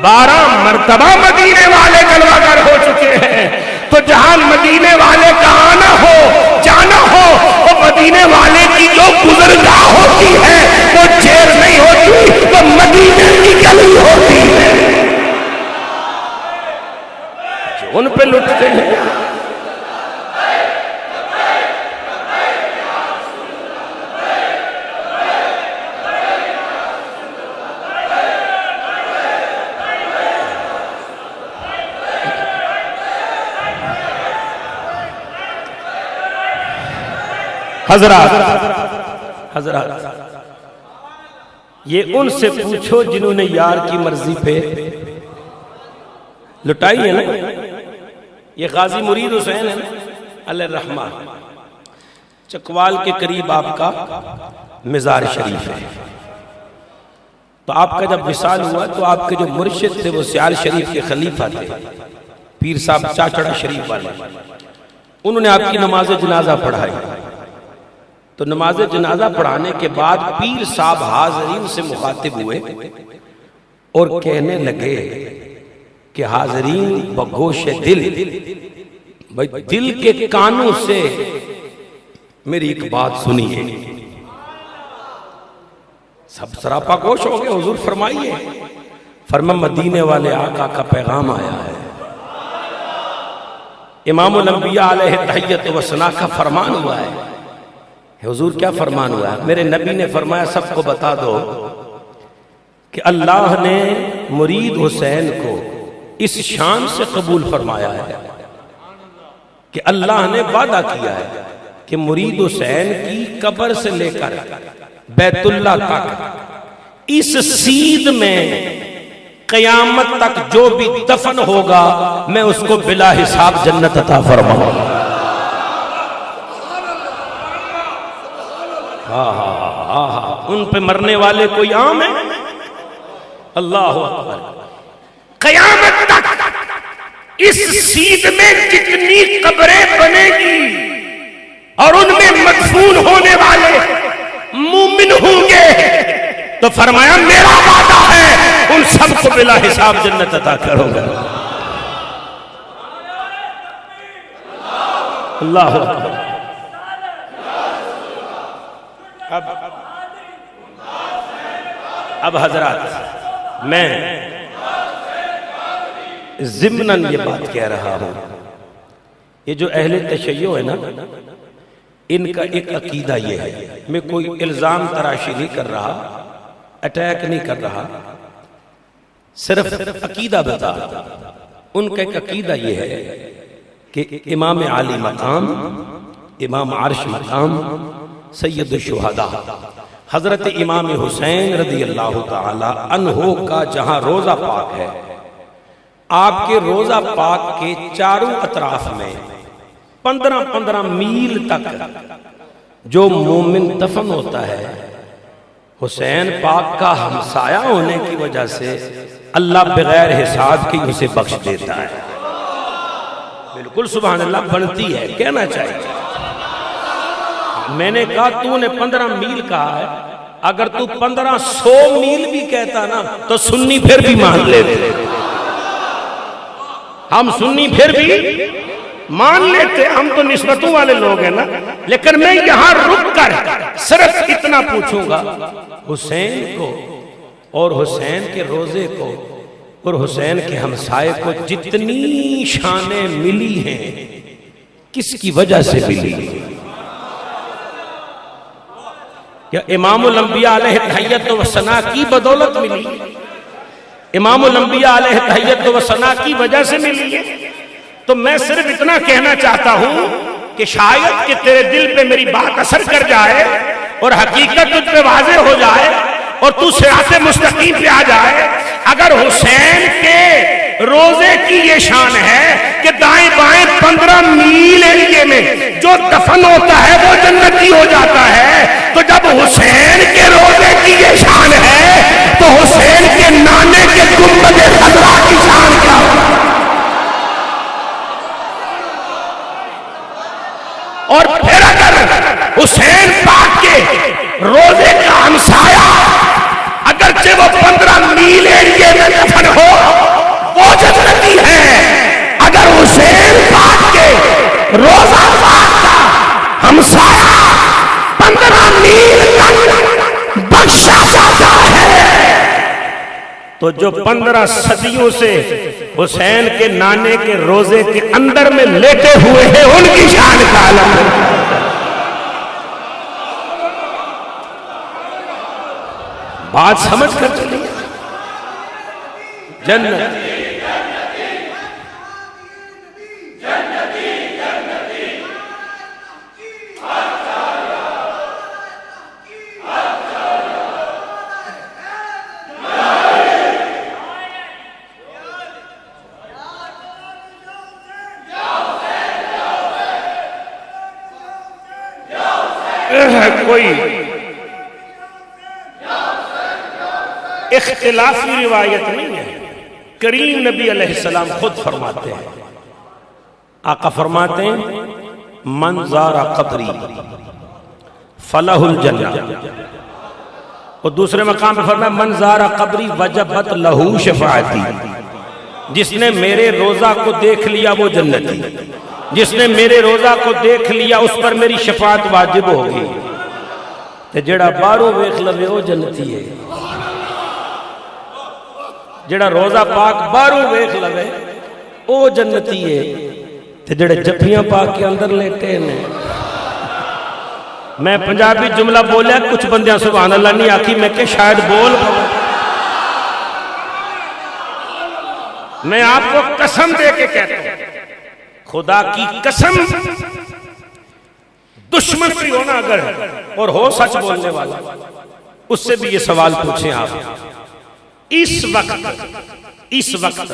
12 مرتبہ مدینے والے جلوہ گر ہو چکے ہیں۔ تو جہاں مدینے والے کا آنا ہو جانا ہو، وہ مدینے والے کی جو گزرگاہ ہوتی ہے وہ جیل نہیں ہوتی، وہ مدینے کی گلی ہوتی ہے جو ان پہ لٹتے ہیں۔ حضرات یہ ان سے پوچھو جنہوں نے یار کی مرضی پہ لٹائی ہے نا۔ یہ غازی مرید حسین ہے علیہ الرحمہ، چکوال کے قریب آپ کا مزار شریف ہے۔ تو آپ کا جب وصال ہوا تو آپ کے جو مرشد تھے وہ سیال شریف کے خلیفہ تھے، پیر صاحب چاچڑا شریف والے، انہوں نے آپ کی نماز جنازہ پڑھائی۔ تو نماز جنازہ پڑھانے کے بعد پیر صاحب حاضرین سے مخاطب ہوئے اور کہنے لگے کہ حاضرین بگوش دل، دل کے کانوں سے میری ایک بات سنیے۔ سب سراپا گوش ہو گئے، حضور فرمائیے۔ فرمایا مدینے والے آقا کا پیغام آیا ہے۔ امام الانبیاء علیہ تحیت و ثنا کا فرمان ہوا ہے. حضور کیا فرمان ہوا ہے؟ میرے نبی نے فرمایا سب کو بتا دو کہ اللہ نے مرید حسین کو اس شان سے قبول فرمایا ہے کہ اللہ نے وعدہ کیا ہے کہ مرید حسین کی قبر سے لے کر بیت اللہ تک اس سید میں قیامت تک جو بھی دفن ہوگا میں اس کو بلا حساب جنت عطا فرماؤں گا. ان پہ مرنے والے کوئی عام ہے؟ اللہ اکبر. قیامت تک اس سید میں جتنی قبریں بنے گی اور ان میں مدفون ہونے والے مومن ہوں گے تو فرمایا میرا وعدہ ہے ان سب کو بلا حساب جنت عطا کرو گا. اللہ اکبر. اب حضرات میں ضمناً یہ بات کہہ رہا ہوں، یہ جو اہل تشیع ہے نا، ان کا ایک عقیدہ یہ ہے، میں کوئی الزام تراشی نہیں کر رہا، اٹیک نہیں کر رہا، صرف عقیدہ بتا. ان کا ایک عقیدہ یہ ہے کہ امام عالی مقام، امام عرش مقام، سید الشہداء حضرت امام حسین رضی اللہ تعالی عنہ کا جہاں روضہ پاک ہے، آپ کے روضہ پاک کے چاروں اطراف میں 15 میل تک جو مومن دفن ہوتا ہے، حسین پاک کا ہمسایہ ہونے کی وجہ سے اللہ بغیر حساب کی اسے بخش دیتا ہے. بالکل سبحان اللہ بنتی ہے، کہنا چاہیے. میں نے کہا تو نے 15 میل کہا ہے، اگر تو 1500 میل بھی کہتا نا تو سنی پھر بھی مان لیتے. ہم سنی پھر بھی مان لیتے، ہم تو نسبتوں والے لوگ ہیں نا. لیکن میں یہاں رک کر صرف اتنا پوچھوں گا، حسین کو اور حسین کے روزے کو اور حسین کے ہمسائے کو جتنی شانیں ملی ہیں کس کی وجہ سے ملی ہیں؟ یا امام الانبیاء علیہ تحیت و ثنا کی بدولت ملی؟ امام الانبیاء علیہ تحیت و ثنا کی وجہ سے ملی ہے؟ تو میں صرف اتنا کہنا چاہتا ہوں کہ شاید کہ تیرے دل پہ میری بات اثر کر جائے اور حقیقت تجھ پہ واضح ہو جائے اور تو صراط مستقیم پہ آ جائے. اگر حسین کے روزے کی یہ شان ہے کہ دائیں بائیں 15 میل ایریے میں جو دفن ہوتا ہے وہ جنتی ہو جاتا ہے، تو جب حسین کے روزے کی یہ شان ہے تو حسین کے نانے کے گنبد خضرا کی شان کیا ہوگا؟ اور پھر اگر حسین پاک کے روزے کا ہمسایہ اگرچہ وہ 15 میل ایریے میں دفن ہو وہ جنتی ہے، اگر حسین پاک کے روزہ پاک کا ہمسایہ 15 میل تک بخشا جاتا ہے تو جو 15 صدیوں سے حسین کے نانے کے روزے کے اندر میں لیٹے ہوئے ہیں ان کی شان کا عالم ہے. بات سمجھ کر چلیے. جنت کوئی اختلافی روایت نہیں ہے. کریم نبی علیہ السلام خود فرماتے ہیں، آقا فرماتے ہیں من زار قبری فلہ الجنہ، اور دوسرے مقام پہ فرمایا من زار قبری وجبت لہو شفاعتی، جس نے میرے روزہ کو دیکھ لیا وہ جنتی، جس نے میرے روزہ کو دیکھ لیا اس پر میری شفاعت واجب ہوگی. تے جڑا بارو ویکھ لوے وہ جنتی ہے، جڑا روزہ پاک بارو ویکھ لوے او جنتی ہے. تے جڑے جفیاں پا کے اندر لیٹے نے. میں پنجابی جملہ بولیا کچھ بندیاں سبحان اللہ نہیں آکی میں کہ شاید بول. میں آپ کو قسم دے کے کہتا ہوں خدا کی قسم دشمن بھی ہونا اگر اور ہو سچ بولنے والا اس سے بھی یہ سوال پوچھیں آپ اس وقت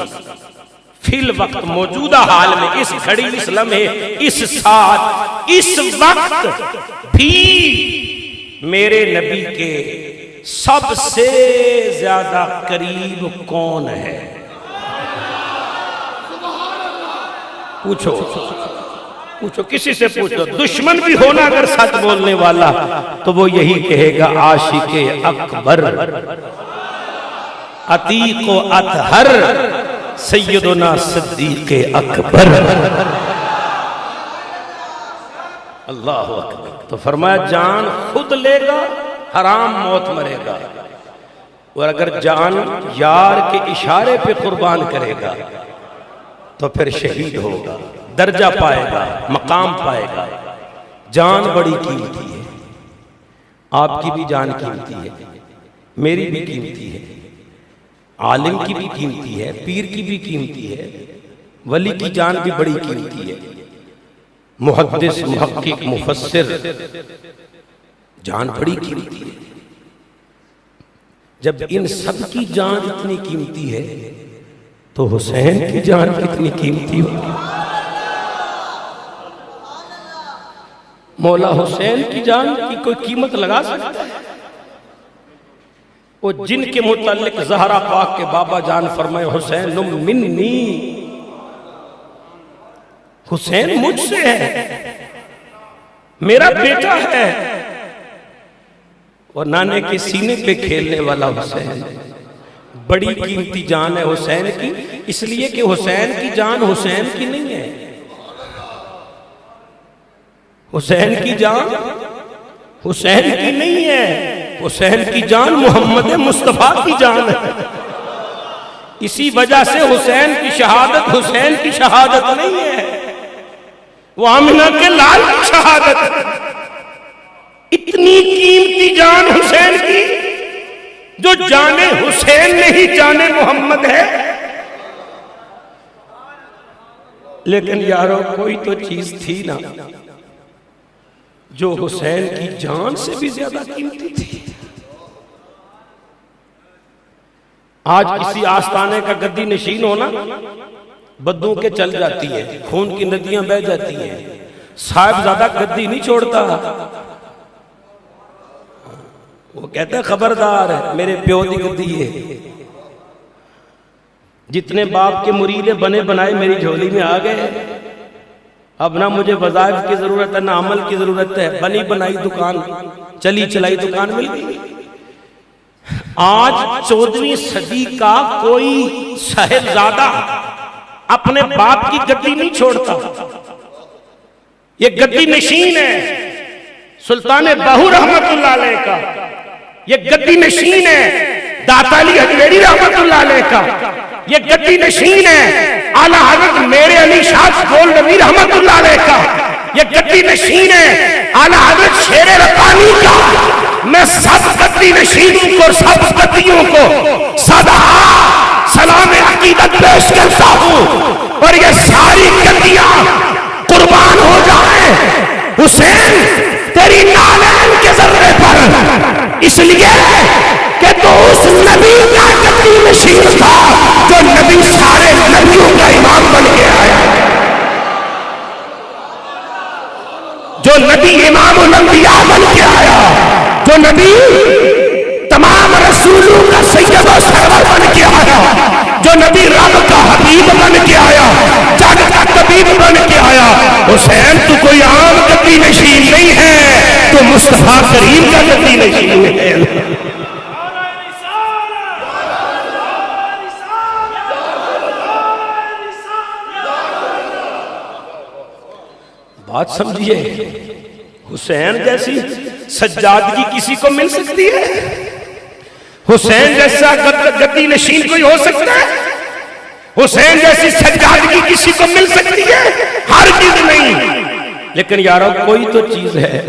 فی الوقت موجودہ حال میں اس گھڑی اس لمحے اس ساتھ اس وقت بھی میرے نبی کے سب سے زیادہ قریب کون ہے؟ پوچھو کسی سے پوچھو. دشمن بھی ہونا اگر سچ بولنے والا تو وہ یہی کہے گا عاشق اکبر عتیق و اطہر سیدنا صدیق اکبر. اللہ اکبر. تو فرمایا جان خود لے گا حرام موت مرے گا اور اگر جان یار کے اشارے پہ قربان کرے گا تو پھر شہید ہوگا درجہ پائے گا مقام پائے گا. جان بڑی قیمتی ہے. آپ کی بھی جان قیمتی ہے میری بھی قیمتی ہے عالم کی بھی قیمتی ہے پیر کی بھی قیمتی ہے ولی کی جان بھی بڑی قیمتی ہے محدث محقق مفسر جان بڑی قیمتی ہے. جب ان سب کی جان اتنی قیمتی ہے تو حسین کی جان کتنی قیمتی ہوگی؟ مولا حسین کی جان کی کوئی قیمت لگا سکتا ہے؟ وہ جن کے متعلق زہرا پاک کے بابا جان فرمائے حسین منی حسین مجھ سے ہے میرا بیٹا ہے. اور نانے کے سینے پہ کھیلنے والا حسین بڑی قیمتی جان ہے حسین کی اس لیے کہ حسین کی جان حسین کی نہیں ہے. حسین کی جان حسین کی نہیں ہے حسین کی جان محمد مصطفیٰ کی جان ہے. اسی وجہ سے حسین کی شہادت نہیں ہے وہ آمنہ کے لال کی شہادت ہے. اتنی قیمتی جان حسین کی جو جانے حسین نہیں جانے محمد ہے. لیکن یارو کوئی تو چیز تھی نا جو حسین کی جان سے بھی زیادہ قیمتی تھی. آج کسی آستانے کا گدی نشین ہونا بدوں کے چل جاتی ہے خون کی ندیاں بہ جاتی ہیں. صاحب زیادہ گدی نہیں چھوڑتا وہ کہتا ہے خبردار ہے میرے پیو دی گدی ہے. جتنے باپ کے مرید بنے بنائے میری جھولی میں آ گئے. اب نہ مجھے وظائف کی ضرورت ہے نہ عمل کی ضرورت ہے. بنی بنائی دکان چلی چلائی دکان مل گئی. آج 14ویں صدی کا کوئی صاحبزادہ اپنے باپ کی گدی نہیں چھوڑتا. یہ گدی نشین ہے سلطان باہو رحمت اللہ علیہ کا. یہ گدی نشین ہے داتا علی حجویری رحمت اللہ علیہ کا. یہ گدی نشین ہے اعلیٰ حضرت میرے علی شاہ گول نبی رحمت اللہ علیہ کا. یہ گدی نشین ہے اعلیٰ حضرت شیر ربانی کا. میں سب گدی نشینوں کو سب گدیوں کو صدا سلام عقیدت پیش کرتا ہوں اور یہ ساری گدیاں قربان ہو جائیں حسین تیری نالین کے ذرے پر. اس لیے کہ تو اس نبی کا گدی نشین تھا جو نبی سارے نبیوں کا امام بن کے آیا جو نبی امام الانبیاء بن کے آیا جو نبی تمام رسولوں کا سید و سرور بن کے آیا جو نبی رب کا حبیب بن کے آیا جگ کا طبیب بن کے آیا. حسین تو کوئی عام گدی نشین نہیں ہے تو مصطفیٰ کریم کا گدی نشین ہے. بات سمجھیے حسین جیسی سجادگی کسی کو مل سکتی ہے؟ حسین جیسا گدی نشین کوئی ہو سکتا ہے؟ حسین جیسی سجادگی کسی کو مل سکتی ہے؟ ہر چیز نہیں، لیکن یارو کوئی تو چیز ہے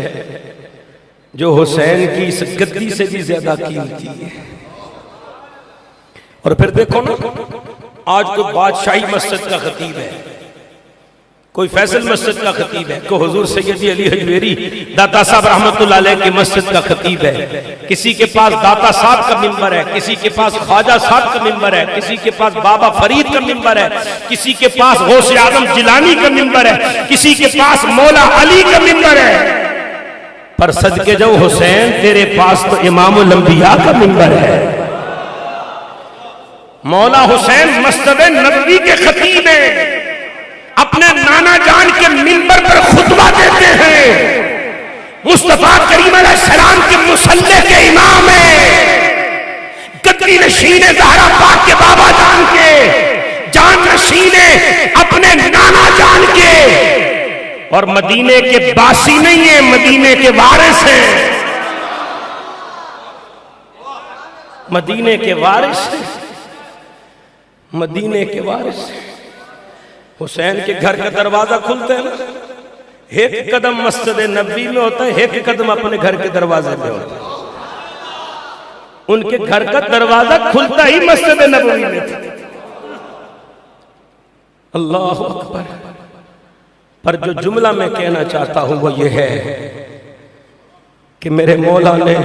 جو حسین کی اس گدی سے بھی زیادہ قیمتی ہے۔ اور پھر دیکھو نا، آج کوئی بادشاہی مسجد کا خطیب ہے، کوئی فیصل مسجد کا خطیب ہے، کوئی حضور سیدی علی حجویری داتا صاحب رحمت اللہ علیہ کی مسجد کا خطیب ہے، کسی کے پاس داتا صاحب کا ممبر ہے، کسی کے پاس خواجہ صاحب کا ممبر ہے، کسی کے پاس بابا فرید کا ممبر ہے، کسی کے پاس غوث اعظم جیلانی کا ممبر ہے، کسی کے پاس مولا علی کا ممبر ہے، پر صدقے جو حسین تیرے پاس تو امام الانبیاء کا ممبر ہے۔ مولا حسین مسجد نبوی کے خطیب ہیں، اپنے نانا جان کے منبر پر خطبہ دیتے ہیں، مصطفیٰ کریم علیہ السلام کے مصلی کے امام ہیں، گدی نشین زہرا پاک کے بابا جان کے، جان نشین اپنے نانا جان کے، اور مدینے کے باسی نہیں ہیں، مدینے کے وارث ہیں، مدینے کے وارث ہیں، مدینے کے وارث ہیں۔ حسین کے گھر کا دروازہ کھلتا ہے نا، ایک قدم مسجد نبوی میں ہوتا ہے، ایک قدم اپنے گھر کے دروازے میں ہوتا ہے۔ ان کے گھر کا دروازہ کھلتا ہی مسجد نبوی میں تھا۔ اللہ اکبر۔ پر جو جملہ میں کہنا چاہتا ہوں وہ یہ ہے کہ میرے مولا نے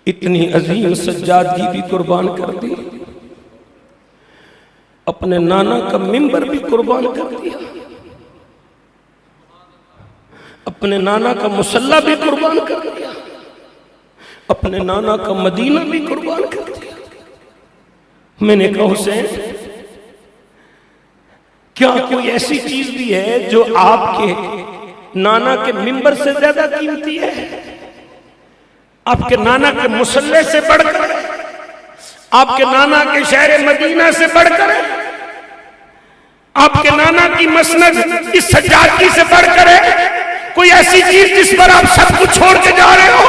اتنی عظیم سجادگی بھی قربان کر دی، اپنے نانا کا منبر بھی قربان کر دیا، اپنے نانا کا مصلی بھی قربان کر دیا، اپنے نانا کا مدینہ بھی قربان کر دیا۔ میں نے کہا حسین کیا کوئی ایسی چیز بھی ہے جو آپ کے نانا کے منبر سے زیادہ قیمتی ہے؟ آپ کے نانا کے مصلی سے بڑھ کر، آپ کے نانا کے شہر مدینہ سے بڑھ کر، آپ کے نانا کی مسند اس سجادگی سے بڑھ کر ہے کوئی ایسی چیز جس پر آپ سب کچھ چھوڑ کے جا رہے ہو؟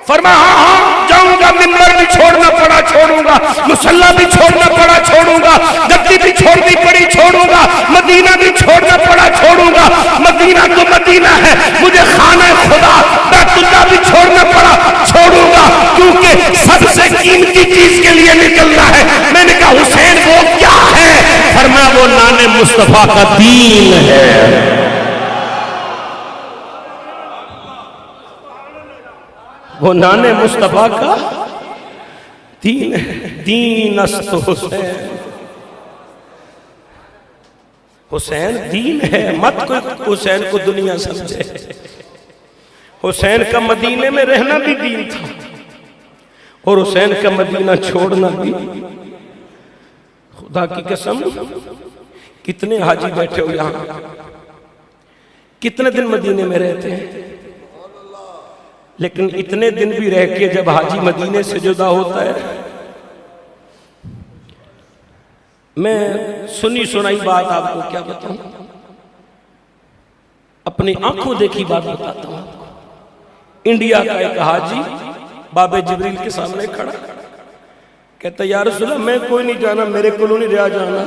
فرمایا ہاں ہاں جاؤں گا، منبر بھی چھوڑنا پڑا چھوڑوں گا، مصلی بھی چھوڑنا پڑا چھوڑوں گا، گدی بھی چھوڑنی پڑی چھوڑوں گا، مدینہ بھی چھوڑنا پڑا چھوڑوں گا۔ مدینہ تو مدینہ ہے، مجھے خانہ خدا بیت اللہ بھی چھوڑنا پڑا چھوڑوں گا، کیونکہ سب سے قیمتی چیز کے لیے نکلنا ہے۔ میں نے کہا حسین وہ کیا ہے؟ فرمایا وہ نان مصطفیٰ کا دین ہے۔ وہ نان مصطفیٰ کا دین ہے۔ دین است حسین، حسین دین ہے، مت کوئی حسین کو دنیا سمجھے۔ حسین کا مدینے میں رہنا بھی دین تھا، اور حسین کا مدینہ چھوڑنا بھی۔ خدا کی قسم کتنے حاجی بیٹھے ہو یہاں، کتنے دن مدینے میں رہتے ہیں، لیکن اتنے دن بھی رہ کے جب حاجی مدینے سے جدا ہوتا ہے، میں سنی سنائی بات آپ کو کیا بتاؤں، اپنی آنکھوں دیکھی بات بتاتا ہوں۔ انڈیا کا ایک حاجی باب جبریل کے سامنے کھڑا کہتا یا رسول اللہ میں کوئی نہیں جانا، میرے کو نہیں رہا جانا،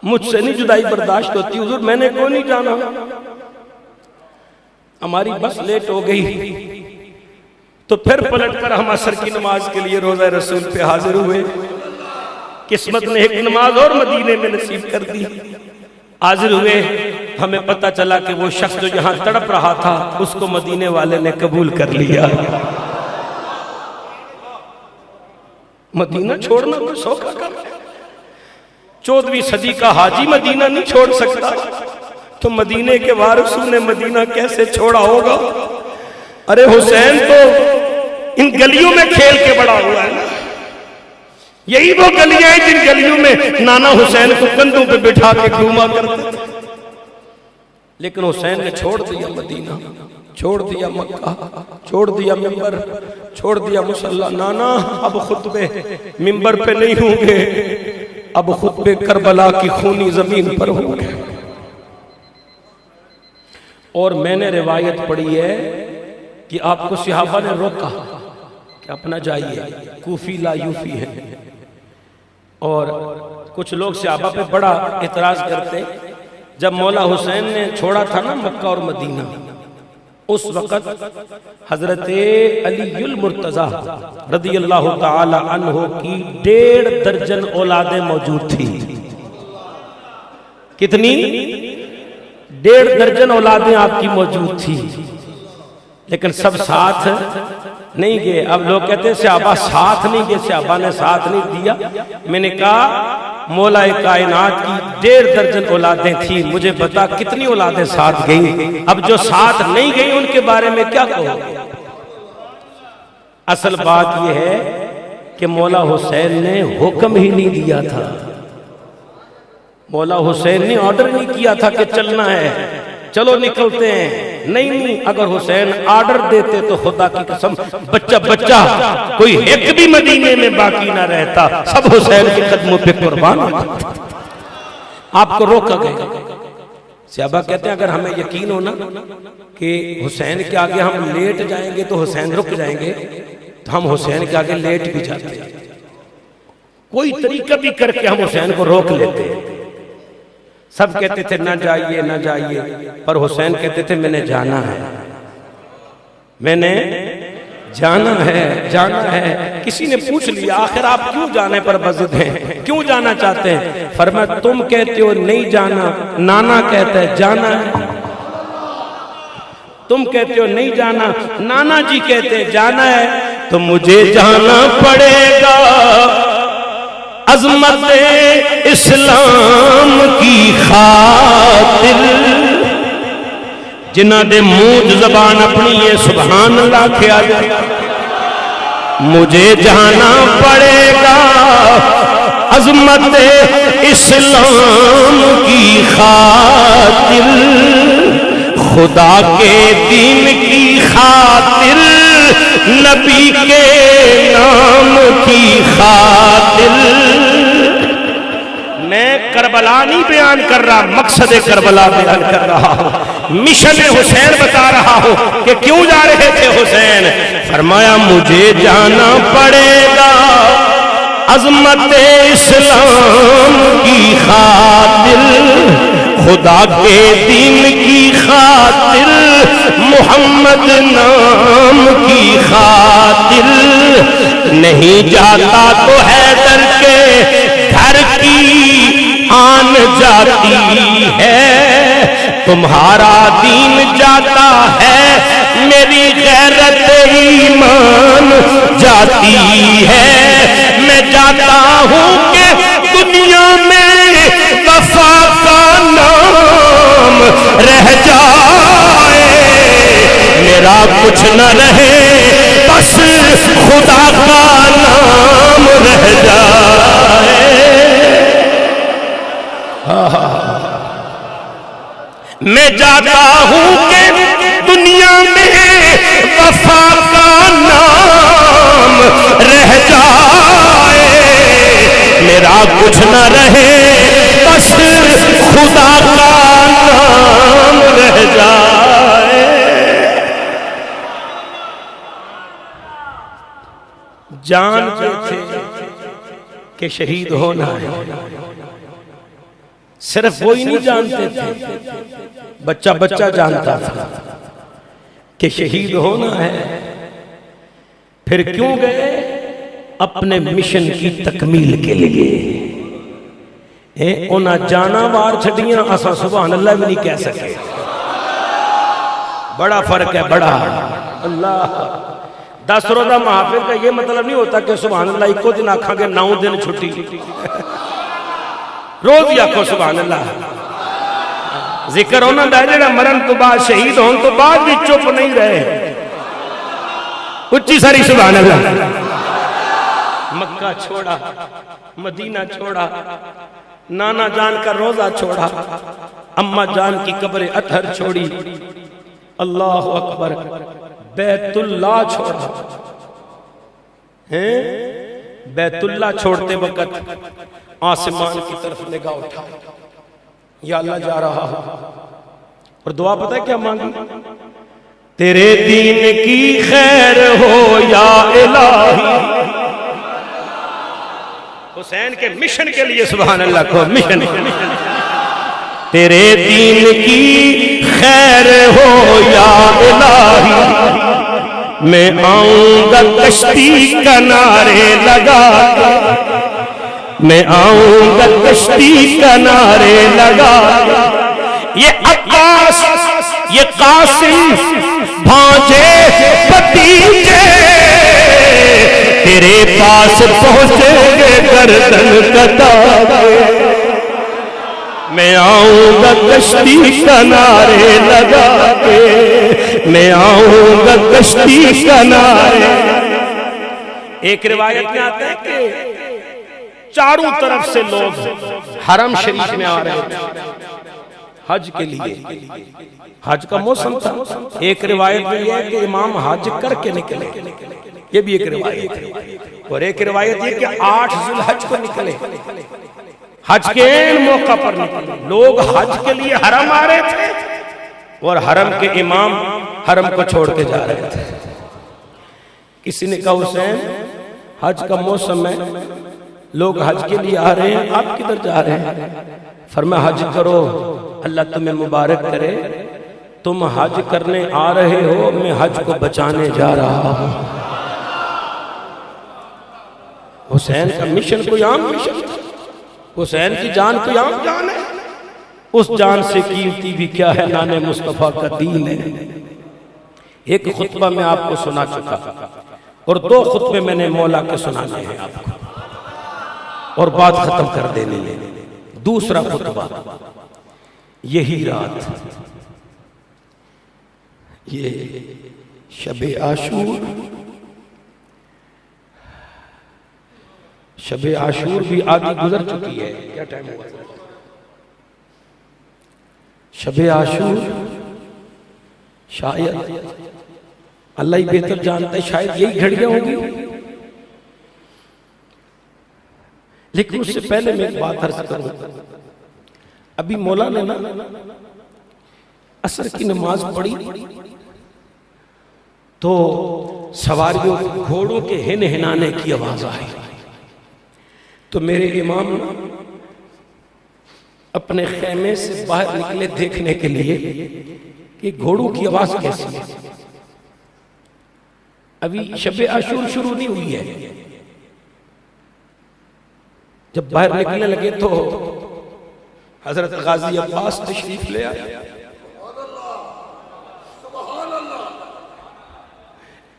مجھ سے نہیں جدائی برداشت ہوتی حضور، میں نے کوئی نہیں جانا۔ ہماری بس لیٹ ہو گئی تو پھر پلٹ کر ہم عصر کی نماز کے لیے روضہ رسول پہ حاضر ہوئے۔ قسمت نے ایک نماز اور مدینے میں نصیب کر دی۔ حاضر ہوئے، ہمیں پتہ چلا کہ وہ شخص جو یہاں تڑپ رہا تھا اس کو مدینے والے نے قبول کر لیا۔ مدینہ چھوڑنا کوئی سوکھا کام ہے؟ 14ویں صدی کا حاجی مدینہ نہیں چھوڑ سکتا تو مدینے کے وارثوں نے مدینہ کیسے چھوڑا ہوگا؟ ارے حسین تو ان گلیوں میں کھیل کے بڑا ہوا ہے نا، یہی وہ گلیاں ہیں جن گلیوں میں نانا حسین کو کندھوں پہ بٹھا کے گھوما کرتے تھے۔ لیکن حسین نے چھوڑ دیا مدینہ، چھوڑ دیا مکہ، چھوڑ دیا منبر، چھوڑ دیا مصلی۔ نانا اب خطبے منبر پہ نہیں ہوں گے، اب خطبے کربلا کی خونی زمین پر ہوں گے۔ اور میں نے روایت پڑھی ہے کہ آپ کو صحابہ نے روکا کہ اپنا جائیے، کوفی لا یوفی ہے، اور کچھ لوگ صحابہ پہ بڑا اعتراض کرتے، جب مولا حسین نے چھوڑا تھا نا مکہ اور مدینہ، اس وقت حضرت علی المرتضیٰ رضی اللہ تعالی عنہ کی 1.5 درجن اولادیں موجود تھی. کتنی؟ 1.5 درجن اولادیں آپ کی موجود تھی، لیکن سب ساتھ نہیں گئے. اب لوگ کہتے ہیں صحابہ ساتھ نہیں گئے، صحابہ نے ساتھ نہیں دیا. میں نے کہا مولا کائنات کی 1.5 درجن اولادیں تھی، مجھے بتا کتنی اولادیں ساتھ گئیں. اب جو ساتھ نہیں گئیں ان کے بارے میں کیا کہو؟ اصل بات یہ ہے کہ مولا حسین نے حکم ہی نہیں دیا تھا، مولا حسین نے آرڈر نہیں کیا تھا کہ چلنا ہے چلو نکلتے ہیں. نہیں، اگر حسین آرڈر دیتے تو خدا کی قسم بچہ بچہ کوئی ایک بھی مدینے میں باقی نہ رہتا، سب حسین کے قدموں پہ قربان ہوتا. آپ کو روکا گیا. صحابہ کہتے ہیں اگر ہمیں یقین ہونا کہ حسین کے آگے ہم لیٹ جائیں گے تو حسین رک جائیں گے، تو ہم حسین کے آگے لیٹ بھی جاتے ہیں، کوئی طریقہ بھی کر کے ہم حسین کو روک لیتے ہیں. سب کہتے تھے نہ جائیے نہ جائیے، پر حسین کہتے تھے میں نے جانا ہے، میں نے جانا ہے جانا ہے. کسی نے پوچھ لیا آخر آپ کیوں جانے پر بضد ہیں، کیوں جانا چاہتے ہیں؟ فرمایا تم کہتے ہو نہیں جانا، نانا کہتا ہے جانا ہے. تم کہتے ہو نہیں جانا، نانا جی کہتے ہیں جانا ہے، تو مجھے جانا پڑے گا. عظمت اسلام کی خاطر جنہ دے منہ زبان اپنی ہے سبحان اللہ کیا جائے، مجھے جانا پڑے گا. عظمت اسلام کی خاطر، خدا کے دین کی خاطر، نبی کے نام کی خاطر. میں کربلا نہیں بیان کر رہا، مقصد کربلا بیان کر رہا ہوں، مشن حسین بتا رہا ہوں کہ کیوں جا رہے تھے حسین. فرمایا مجھے جانا پڑے گا عظمت اسلام کی خاطر، خدا کے دین کی خاطر، محمد نام کی خاطر. نہیں جاتا تو حیدر کے گھر کی آن جاتی ہے، تمہارا دین جاتا ہے، میری غیرت ایمان جاتی ہے. میں جاتا ہوں کہ دنیا میں وفا کا نام رہ جائے، میرا کچھ نہ رہے بس خدا کا نام رہ جائے. میں جاتا ہوں کہ دنیا میں وفا کا نام رہ جائے، میرا کچھ نہ رہے بس خدا کا نام رہ جائے. جانتے تھے کہ شہید ہونا ہے، صرف وہی نہیں جانتے تھے، بچہ بچہ جانتا تھا کہ شہید ہونا ہے. پھر کیوں گئے؟ اپنے مشن کی تکمیل کے لیے. انہاں جانا وار چھڑیاں اساں سبحان اللہ بھی نہیں کہہ سکے. بڑا فرق ہے، بڑا. اللہ 10 روزہ محافظ کا یہ مطلب نہیں ہوتا کہ سبحان اللہ ایک دن آکھاں گے 9 دن چھٹی، روز ہی آکھو سبحان اللہ. ذکر ہونا دا جڑا مرن تو بعد شہید ہون تو بعد بھی چپ نہیں رہے، اچھی ساری سبحان اللہ. مکہ چھوڑا، مدینہ چھوڑا، نانا جان کا روزہ چھوڑا، اماں جان کی قبر اطہر چھوڑی، اللہ اکبر، بیت اللہ چھوڑا. بیت اللہ چھوڑتے وقت آسمان کی طرف نگاہ اٹھا، یا اللہ جا رہا ہوں، اور دعا پتہ ہے کیا مانگی؟ تیرے دین کی خیر ہو یا الہی، حسین کے مشن کے لیے سبحان اللہ کو مشن تیرے دین کی خیر ہو یا الہی میں آؤں گا کشتی کنارے لگا میں آؤں گا کشتی کنارے لگا یہ عباس یہ قاسم بھانجے بھتیجے تیرے پاس پہنچیں گے گردن کٹا کے میں آؤں گا کشتی کنارے لگا کے میں آؤں گا کشتی کنارے. ایک روایت میں آتا ہے کہ چاروں طرف سے لوگ حرم شریف میں آ رہے تھے حج کے لیے. حج کا موسم تھا. ایک روایت میں یہ ہے کہ امام حج کر کے نکلے, یہ بھی ایک روایت ہے. اور ایک روایت یہ کہ 8 ذی الحج کو نکلے, حج کے این موقع پر نکلے. لوگ حج کے لیے حرم آ رہے تھے اور حرم کے امام حرم کو چھوڑ کے جا رہے تھے. کسی نے کہا حسین حج کا موسم ہے, لوگ حج کے لیے آ رہے ہیں, آپ کدھر جا رہے ہیں؟ فرمایا حج کرو, اللہ تمہیں مبارک کرے. تم حج کرنے آ رہے ہو, میں حج کو بچانے جا رہا ہوں. حسین کا مشن کوئی عام مشن تھا. حسین کی جان کوئی عام جان ہے. اس جان سے قیمتی بھی کیا ہے, نان مصطفیٰ کا دین ہے. ایک خطبہ میں آپ کو سنا چکا اور 2 خطبے میں نے مولا کے سنانے ہیں آپ کو اور بات ختم کر دینی ہے. دوسرا خطبہ یہی رات, یہ شب عاشور. شب عاشور بھی آگے گزر چکی ہے. کیا ٹائم ہوا؟ شب عاشور شاید اللہ ہی بہتر جانتا ہے, شاید یہی گھڑیاں ہوں گی. لیکن اس سے پہلے میں ایک بات عرض کروں. ابھی مولا نے نا عصر کی نماز پڑھی تو سواریوں گھوڑوں کے ہن ہنانے کی آواز آئی. تو میرے امام اپنے خیمے سے باہر نکلے دیکھنے کے لیے کہ گھوڑوں کی آواز کیسی ہے. ابھی شب عاشور شروع نہیں ہوئی ہے. جب باہر نکلنے لگے تو حضرت غازی عباس تشریف لے آئے.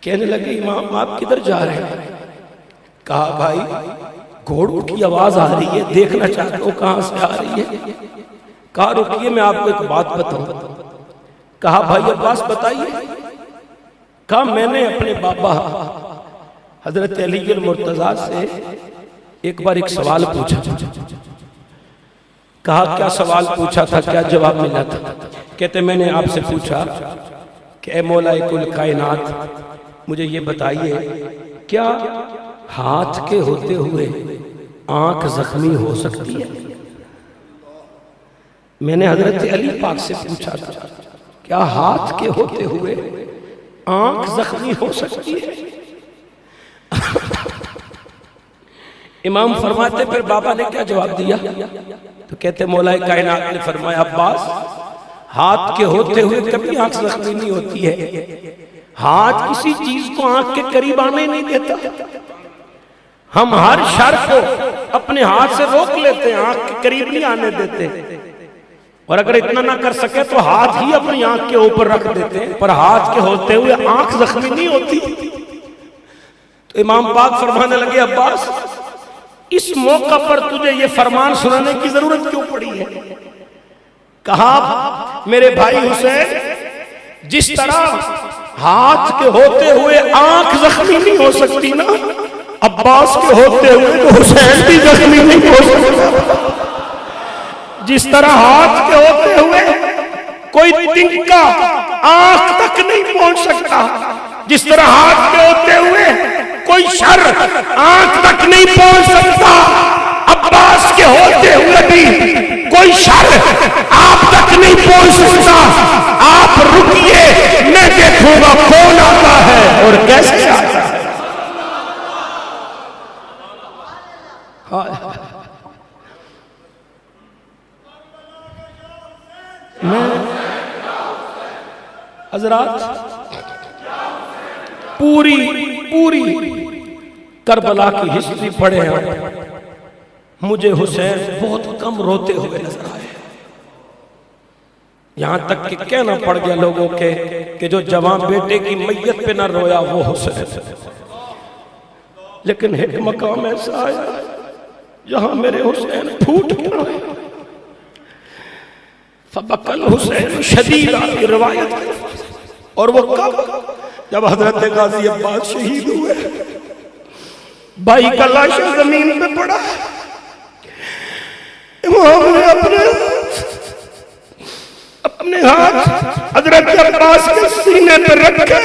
کہنے لگے امام آپ کدھر جا رہے ہیں؟ کہا بھائی گھوڑوں کی آواز آ رہی ہے, دیکھنا چاہتا ہوں کہاں سے آ رہی ہے. کہا رکیے میں آپ کو ایک بات بتاؤں. کہا بھائی عباس بتائیے. کہا میں نے اپنے بابا حضرت علی المرتضیٰ سے ایک بار ایک سوال پوچھا. کہا کیا سوال پوچھا تھا, کیا جواب ملا تھا؟ کہتے میں نے آپ سے پوچھا کہ اے مولا کل کائنات مجھے یہ بتائیے کیا ہاتھ کے ہوتے ہوئے آنکھ زخمی ہو سکتی ہے؟ میں نے حضرت علی پاک سے پوچھا تھا کیا ہاتھ کے ہوتے ہوئے آنکھ زخمی ہو سکتی ہے؟ امام فرماتے پھر بابا نے کیا جواب دیا؟ تو کہتے مولا کائنات نے فرمایا عباس ہاتھ کے ہوتے ہوئے کبھی آنکھ زخمی نہیں ہوتی ہے. ہاتھ کسی چیز کو آنکھ کے قریب آنے نہیں دیتا. ہم ہر شر کو اپنے ہاتھ سے روک لیتے ہیں, آنکھ کے قریب نہیں آنے دیتے. اور اگر اتنا نہ کر سکے تو ہاتھ ہی اپنی آنکھ کے اوپر رکھ دیتے ہیں, پر ہاتھ کے ہوتے ہوئے آنکھ زخمی نہیں ہوتی. تو امام پاک فرمانے لگے عباس اس موقع پر تجھے یہ فرمان سنانے کی ضرورت کیوں پڑی ہے؟ کہا میرے بھائی حسین جس طرح ہاتھ کے ہوتے ہوئے آنکھ زخمی نہیں ہو سکتی نا, عباس کے ہوتے ہوئے تو حسین بھی زخمی نہیں ہو سکتا. جس طرح ہاتھ کے ہوتے ہوئے کوئی تنکا آنکھ تک نہیں پہنچ سکتا, جس طرح ہاتھ کے ہوتے ہوئے کوئی شر آنکھ تک نہیں پہنچ سکتا, عباس کے ہوتے ہوئے بھی کوئی شر آپ تک نہیں پہنچ سکتا. آپ رکیے میں دیکھوں گا کون آتا ہے اور کیسے آتا ہے. حضرات پوری کربلا کی ہسٹری پڑھے ہیں، مجھے حسین بہت کم روتے ہوئے نظر آئے، یہاں تک کہ کہنا پڑ گیا لوگوں کے کہ جو جوان بیٹے کی میت پہ نہ رویا وہ حسین ہے۔ لیکن ایک مقام ایسا آیا جہاں میرے حسین پھوٹ گیا، فبکى الحسین شدیدہ کی روایت ہے، اور وہ کب؟ جب حضرت غازی عباس شہید ہوئے، بھائی کا لاشا زمین پہ پڑا، امام نے اپنے ہاتھ حضرت عباس کے سینے پہ رکھے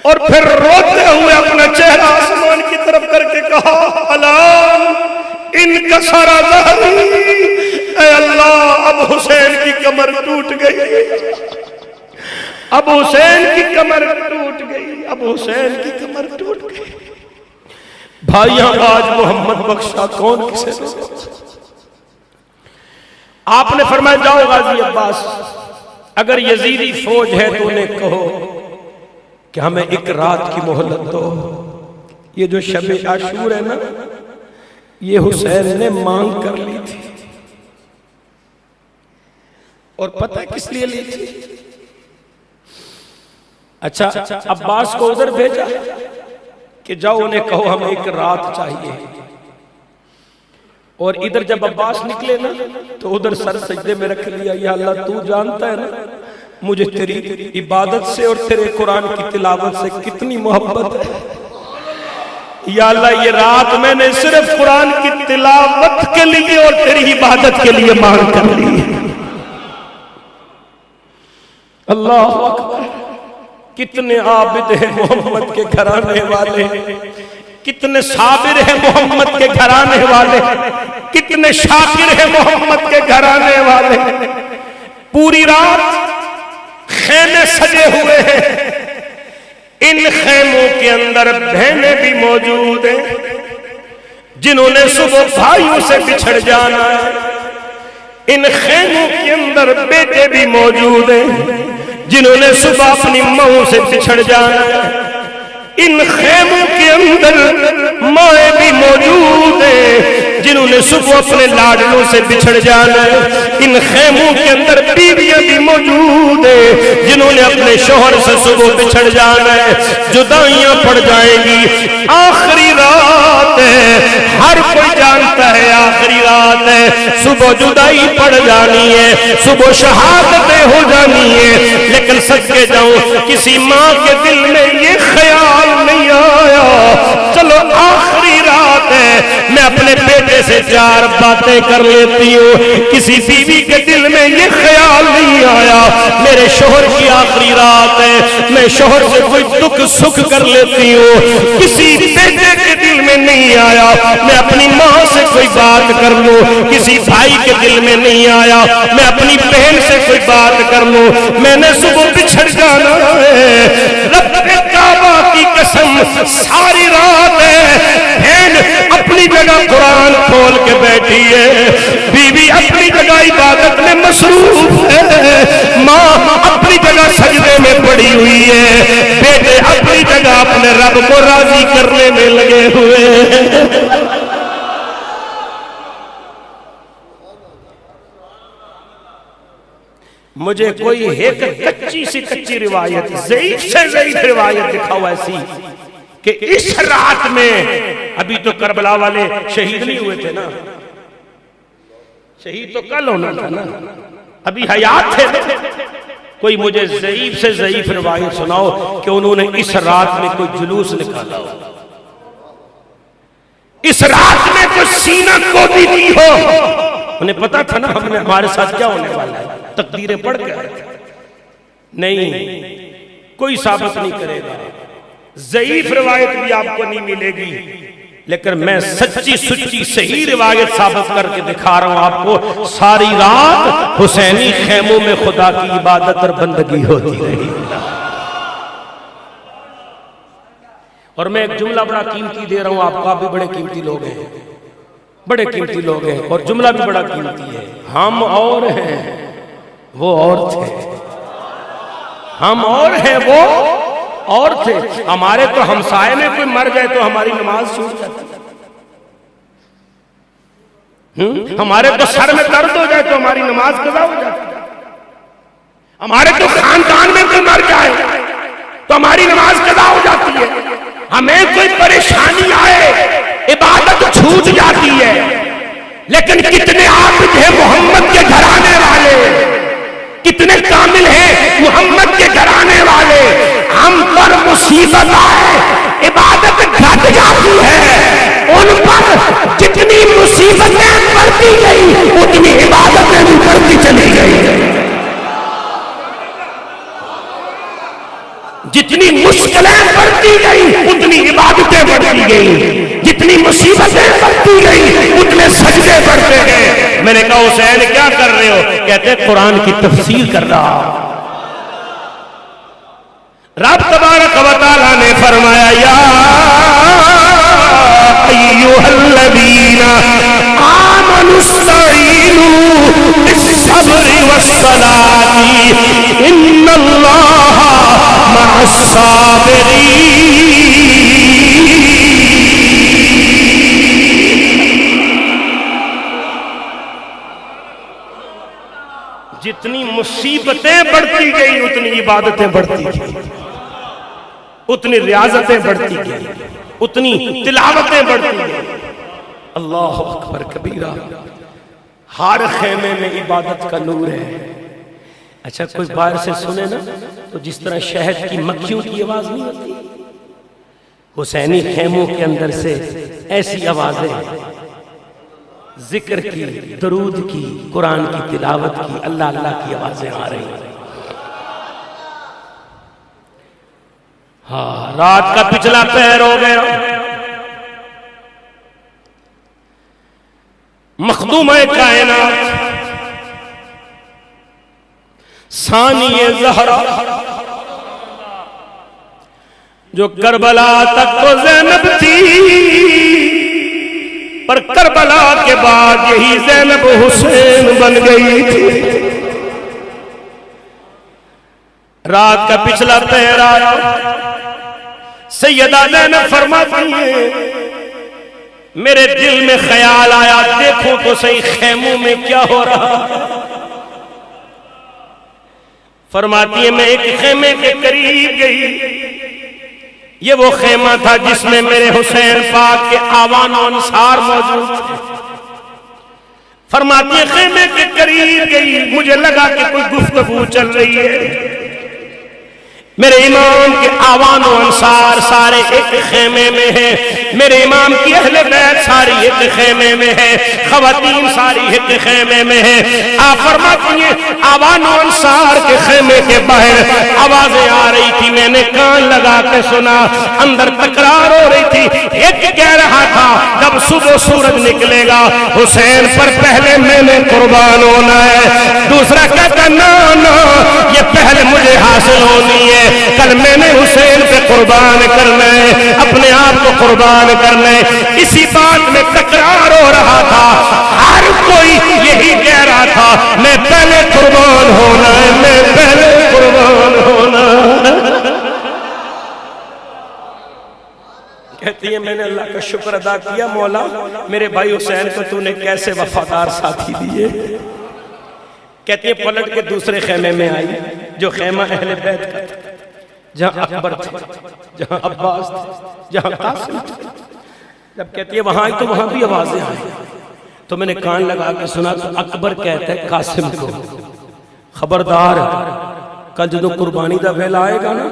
اور پھر روتے ہوئے اپنا چہرہ آسمان کی طرف کر کے کہا الان انکسر ظہری، اے اللہ اب حسین کی کمر ٹوٹ گئی، اب حسین کی کمر ٹوٹ گئی، اب حسین کی کمر ٹوٹ گئی۔ بھائیاں آج محمد بخشا کون کسے دے؟ آپ نے فرمایا جاؤ غازی عباس، اگر یزیدی فوج ہے تو انہیں کہو کہ ہمیں ایک رات کی مہلت دو۔ یہ جو شب عاشور ہے نا، یہ حسین نے مانگ کر لی تھی، اور پتہ کس لیے لی تھی؟ اچھا عباس کو ادھر بھیجا کہ جاؤ انہیں کہو ہمیں ایک رات چاہیے، اور ادھر جب عباس نکلے نا تو ادھر سر سجدے میں رکھ لیا، یا اللہ تو جانتا ہے نا مجھے تیری عبادت سے اور تیرے قرآن کی تلاوت سے کتنی محبت ہے، یا اللہ یہ رات میں نے صرف قرآن کی تلاوت کے لیے اور تیری عبادت کے لیے مانگ کر لی۔ اللہ اکبر، کتنے عابد ہیں محمد کے گھرانے والے، کتنے صابر ہیں محمد کے گھرانے والے، کتنے شاکر ہیں محمد کے گھرانے والے۔ پوری رات خیمے سجے ہوئے ہیں، ان خیموں کے اندر بہنیں بھی موجود ہیں جنہوں نے صبح بھائیوں سے بچھڑ جانا ہے، ان خیموں کے اندر بیٹے بھی موجود ہیں جنہوں نے صبح اپنی ماں سے بچھڑ جانا ہے، ان خیموں کے اندر مائیں بھی موجود ہیں جنہوں نے صبح اپنے لاڈلوں سے بچھڑ جانا ہے، ان خیموں کے اندر بیویاں بھی موجود ہیں جنہوں نے اپنے شوہر سے صبح بچھڑ جانا ہے۔ جدائیاں پڑ جائیں گی، آخری رات ہے، ہر کوئی جانتا ہے آخری رات ہے، صبح جدائی پڑ جانی ہے، صبح شہادتیں ہو جانی ہے، لیکن سچ کے جاؤں کسی ماں کے دل میں یہ خیال نہیں آیا چلو آخری رات ہے میں اپنے بیٹے سے 4 باتیں کر لیتی ہوں، کسی بیوی کے دل میں یہ خیال نہیں آیا میرے شوہر کی آخری رات ہے میں شوہر سے کوئی دکھ سکھ کر لیتی ہوں، کسی بیٹے کے دل میں نہیں آیا میں اپنی ماں سے کوئی بات کر لوں، کسی بھائی کے دل میں نہیں آیا میں اپنی بہن سے کوئی بات کر لوں، میں نے صبح بچھڑ جانا ہے، رب کعبہ کی قسم ساری رات ہے، بہن اپنی جگہ قرآن کھول کے بیٹھی ہے، بیوی اپنی جگہ عبادت میں مصروف ہے، ماں اپنی جگہ سجدے میں پڑی ہوئی ہے، بیٹے اپنی جگہ اپنے رب کو راضی کرنے میں لگے ہوئے ہیں۔ مجھے کوئی ایک کچی روایت، ضعیف سے ضعیف روایت دکھاؤ ایسی کہ اس رات میں، ابھی تو کربلا والے شہید نہیں ہوئے تھے نا، شہید تو کل ہونا تھا نا، ابھی حیات تھے، کوئی مجھے ضعیف سے ضعیف روایت سناؤ کہ انہوں نے اس رات میں کوئی جلوس نکالا ہو، اس رات میں کوئی سینہ کودی دی ہو، انہیں پتا تھا نا ہمارے ساتھ کیا ہونے والا ہے، تقدیریں پڑھ کے آئے تھے، نہیں کوئی ثابت نہیں کرے گا، ضعیف روایت بھی آپ کو نہیں ملے گی، لیکن میں سچی سچی صحیح روایت ثابت کر کے دکھا رہا ہوں آپ کو، ساری رات حسینی خیموں میں خدا کی عبادت اور بندگی ہوتی رہی۔ اور میں ایک جملہ بڑا قیمتی دے رہا ہوں آپ کو، آپ بھی بڑے قیمتی لوگ ہیں، بڑے قیمتی لوگ ہیں، اور جملہ بھی بڑا قیمتی ہے، ہم اور ہیں وہ اور تھے، ہم اور ہیں وہ اور تھے۔ ہمارے تو ہمسائے میں کوئی مر جائے تو ہماری نماز چھوٹ جاتی، ہمارے تو سر میں درد ہو جائے تو ہماری نماز قضا ہو جاتی، ہمارے تو خاندان میں کوئی مر جائے تو ہماری نماز قضا ہو جاتی ہے، ہمیں کوئی پریشانی آئے عبادت چھوٹ جاتی ہے۔ لیکن کتنے عابد ہیں محمد کے گھرانے والے، کتنے کامل ہیں محمد کے گھرانے والے، ہم پر مصیبت آئے عبادت گھٹ جاتی ہے، ان پر جتنی مصیبتیں بڑھتی گئی اتنی عبادتیں بھی بڑھتی چلی گئی، جتنی مشکلیں بڑھتی گئی اتنی عبادتیں بڑھتی گئی، جتنی مصیبتیں بڑھتی گئی اتنے سجدے بڑھتے گئے۔ میں نے کہا حسین کیا کر رہے ہو؟ کہتے قرآن کی تفسیر کر رہا۔ رب تبارک و تعالیٰ نے فرمایا یا ایھا الذین آمنوا استعینوا بالصبر والصلاۃ ان اللہ مع الصابرین۔ جتنی مصیبتیں بڑھتی گئی اتنی عبادتیں بڑھتی گئی، اتنی ریاضتیں بڑھتی گئی، اتنی تلاوتیں بڑھتی گئی۔ اللہ اکبر کبیرہ۔ ہر خیمے میں عبادت کا نور ہے۔ اچھا کوئی باہر سے سنے نا تو جس طرح شہد کی مکھیوں کی آواز نہیں ہوتی، حسینی خیموں کے اندر سے ایسی آوازیں ذکر کی، درود کی، قرآن کی تلاوت کی، اللہ اللہ کی آوازیں آ رہی ہیں۔ ہاں رات کا پچھلا پہر ہو گیا، مخدومہ کائنات ثانی زہرا جو کربلا تک تو زینب تھی، پر کربلا کے بعد یہی زینب حسین بن گئی تھی۔ رات کا پچھلا پہر آیا، سیدہ زینب فرماتی ہیں میرے دل میں خیال آیا دیکھو تو صحیح خیموں میں کیا ہو رہا۔ فرماتی ہے میں ایک خیمے کے قریب گئی، یہ وہ خیمہ تھا جس میں میرے حسین پاک کے آوان و انصار موجود تھے۔ فرماتی ہے خیمے کے قریب گئی، مجھے لگا کہ کوئی گفتگو چل رہی ہے، میرے امام کے آوان و انصار سارے ایک خیمے میں ہیں، میرے امام کی اہل بیت ساری ایک خیمے میں ہے، خواتین ساری ایک خیمے میں ہیں۔ آپ فرماتی ہیں آوان و انصار کے خیمے کے باہر آوازیں آ رہی تھی، میں نے کان لگا کے سنا، اندر تکرار ہو رہی تھی۔ ایک کہہ رہا تھا جب صبح سورج نکلے گا حسین پر پہلے میں نے قربان ہونا ہے، دوسرا کہتا نا نا یہ پہلے مجھے حاصل ہونی ہے، کل میں نے حسین پہ قربان کرنا ہے، اپنے آپ کو قربان کرنا ہے۔ اسی بات میں تکرار ہو رہا تھا، ہر کوئی یہی کہہ رہا تھا میں پہلے قربان ہونا ہے، میں پہلے قربان ہونا ہے۔ کہتی ہے میں نے اللہ کا شکر ادا کیا مولا میرے بھائی حسین کو تو نے کیسے وفادار ساتھی دیے۔ کہتی ہے پلٹ کے دوسرے خیمے میں آئی جو خیمہ اہل بیت کا تھا، جہاں اکبر تھے، جہاں عباس تھے، جہاں قاسم تھے۔ جب کہتی ہے وہاں آئی تو وہاں بھی آوازیں آئی، تو میں نے کان لگا کے سنا تو اکبر کہتا ہے قاسم کو خبردار کل جدو قربانی دا ویلا آئے گا نا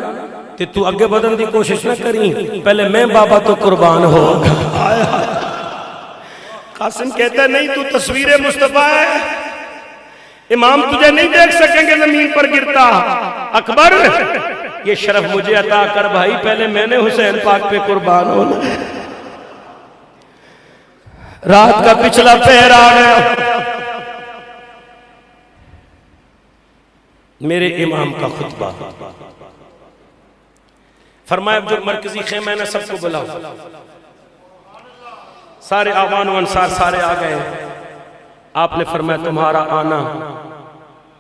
تے تو اگے بدن دی کوشش نہ کریں، پہلے میں بابا تو قربان ہوگا۔ قاسم کہتا ہے نہیں تو تصویر مصطفیٰ ہے، امام تجھے نہیں دیکھ سکیں گے زمین پر گرتا۔ اکبر یہ شرف مجھے عطا کر بھائی، پہلے میں نے حسین پاک پہ قربان ہونا۔ رات کا پچھلا پہر آ گیا، میرے امام کا خطبہ فرمایا جو مرکزی خیمہ ہے نا سب کو بلاؤ، سارے آوان و انصار سارے آ گئے. آپ نے فرمایا تمہارا آنا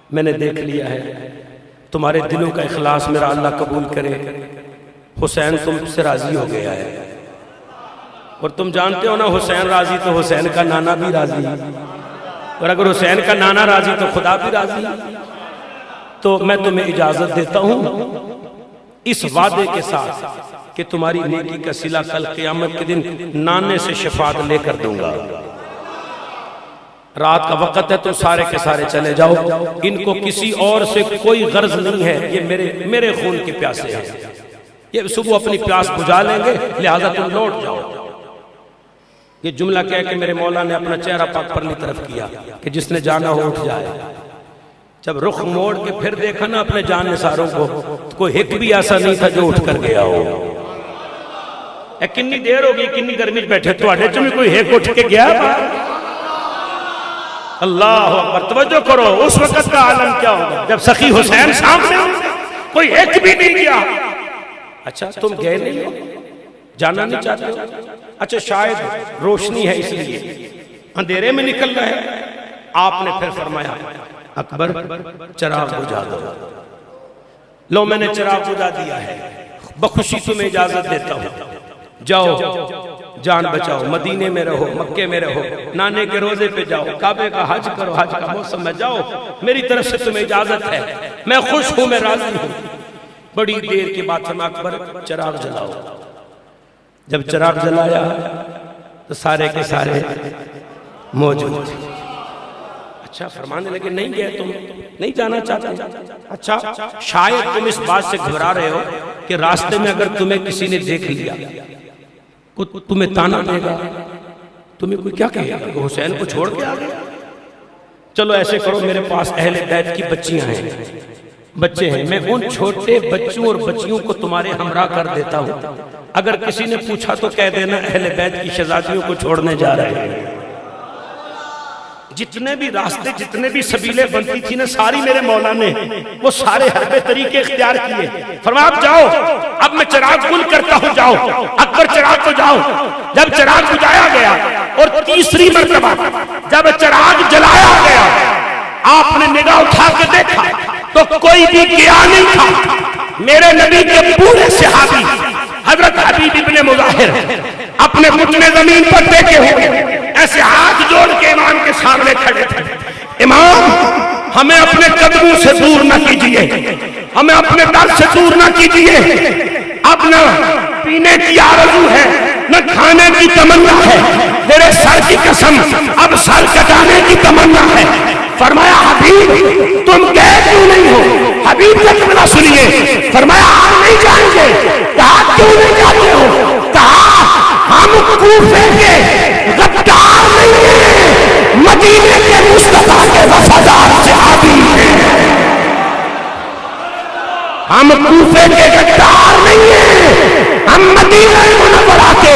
میں نے دیکھ لیا ہے, تمہارے دلوں کا اخلاص میرا اللہ قبول کرے. حسین تم سے راضی ہو گیا ہے, اور تم جانتے ہو نا حسین راضی تو حسین کا نانا بھی راضی, اور اگر حسین کا نانا راضی تو خدا بھی راضی. تو میں تمہیں اجازت دیتا ہوں اس وعدے کے ساتھ کہ تمہاری نیکی کا صلہ کل قیامت کے دن نانے سے شفاعت لے کر دوں گا. رات کا وقت ہے, تو سارے کے سارے چلے جاؤ. ان کو کسی اور سے کوئی غرض نہیں ہے, یہ میرے خون کے پیاسے ہیں, یہ صبح اپنی پیاس بجھا لیں گے, لہذا تم لوٹ جاؤ. یہ جملہ کہہ کہ میرے مولا نے اپنا چہرہ پاک پرلی طرف کیا کہ جس نے جانا ہو اٹھ جائے. جب رخ موڑ کے پھر دیکھا نا اپنے جان نثاروں کو, تو کوئی ایک بھی ایسا نہیں تھا جو اٹھ کر گیا ہو. کنی دیر ہوگی, کنی گرمی بیٹھے تو آڑے چمی کوئی ایک اٹھ کے گیا. اللہ اکبر, توجہ کرو, اس وقت کا عالم کیا ہوگا جب سخی حسین سامنے کوئی ایک بھی نہیں گیا. اچھا تم گئے نہیں ہو, جانا نہیں چاہتے ہو؟ اچھا شاید روشنی ہے اس لیے اندھیرے میں نکل رہے. آپ نے پھر فرمایا اکبر چراغ بجھا دو. لو میں نے چراغ بجھا دیا ہے, بخوشی تمہیں اجازت دیتا ہوں, جاؤ جان بچاؤ, مدینے میں رہو, مکے میں رہو, نانے کے روزے پہ جاؤ, کعبے کا حج کرو, حج کا موسم میں جاؤ, میری طرف سے تمہیں اجازت ہے, میں خوش ہوں, میں راضی ہوں. بڑی دیر کے بعد فرمایا اکبر چراغ جلاؤ. جب چراغ جلایا تو سارے کے سارے موجود تھے. اچھا فرمانے لگے نہیں گئے, تم نہیں جانا چاہتے. اچھا شاید تم اس بات سے گھبرا رہے ہو کہ راستے میں اگر تمہیں کسی نے دیکھ لیا تمہیں تانا دے گا, تمہیں کوئی کیا کہے گا کہ حسین کو چھوڑ کے آ گیا. چلو ایسے کرو, میرے پاس اہل بیت کی بچیاں ہیں, بچے ہیں, میں ان چھوٹے بچوں اور بچیوں کو تمہارے ہمراہ کر دیتا ہوں. اگر کسی نے پوچھا تو کہہ دینا اہل بیت کی شہزادیوں کو چھوڑنے جا رہے ہیں. جتنے بھی راستے, جتنے بھی سبیلیں بنتی تھی نا, ساری میرے مولا نے وہ سارے حربے طریقے اختیار کیے. فرمایا اب جاؤ, اب میں چراغ گل کرتا ہوں, جاؤ اکبر چراغ کو جاؤ. جب چراغ بجھایا گیا اور تیسری مرتبہ جب چراغ جلایا گیا, آپ نے نگاہ اٹھا کے دیکھا تو کوئی بھی گیا نہیں تھا. میرے نبی کے پورے صحابی حضرت حبیب ابن مظاہر اپنے گھٹنے زمین پر ٹیکے ہوئے ایسے ہاتھ جوڑ کے امام کے سامنے کھڑے تھے. امام ہمیں اپنے قدموں سے دور نہ کیجیے, ہمیں اپنے در سے دور نہ کیجیے. اب نہ پینے کی آرزو ہے, نہ کھانے کی تمنا ہے, تیرے سر کی قسم اب سر کٹانے کی تمنا ہے. فرمایا حبیب تم گئے کیوں نہیں ہو؟ حبیب کا جملہ سنیے. فرمایا ہم نہیں جائیں گے. کہا کیوں نہیں جاتے ہو؟ کہا ہم کوفے کے غدار نہیں ہیں, مدینے کے مصطفیٰ کے وفادار صحابی ہیں. ہم کوفے کے غدار نہیں ہیں, ہم مدینہ منورہ کے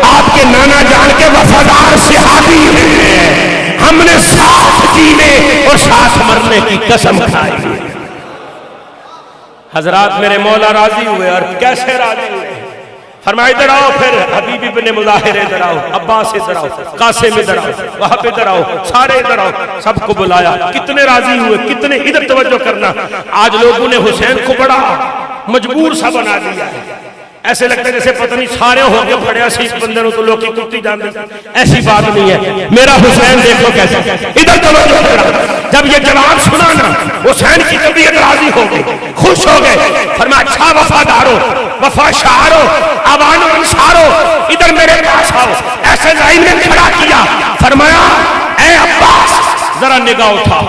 آپ کے نانا جان کے وفادار صحابی ہیں. ہم نے ساتھ جینے اور ساتھ مرنے کی قسم کھائی. حضرات میرے مولا راضی ہوئے, اور کیسے راضی ہوئے؟ فرمایا ادھر آؤ. پھر حبیب ابن مظاہر ادھر آؤ, عباس ادھر آؤ, قاسم ادھر آؤ, وہب ادھر آؤ, سارے ادھر آؤ. سب کو بلایا. کتنے راضی ہوئے, کتنے. ادھر توجہ کرنا, آج لوگوں نے حسین کو بڑا مجبور سا بنا دیا ہے. ایسے لگتا ہے جیسے پتہ نہیں سارے ہو کے پڑے اسی بندے تو لوگ کی کتی جان دیتے. ایسی بات نہیں ہے. میرا حسین دیکھو کیسا. ادھر توجہ کرنا. جب یہ جواب سنا نا, حسین کی طبیعت راضی ہو گئی, خوش ہو گئے. فرمایا اچھا وفادارو, وفا شعارو, آوان و انصارو, ادھر میرے پاس آؤ. ایسے لائن میں کھڑا کیا. فرمایا اے عباس ذرا نگاہ اٹھا,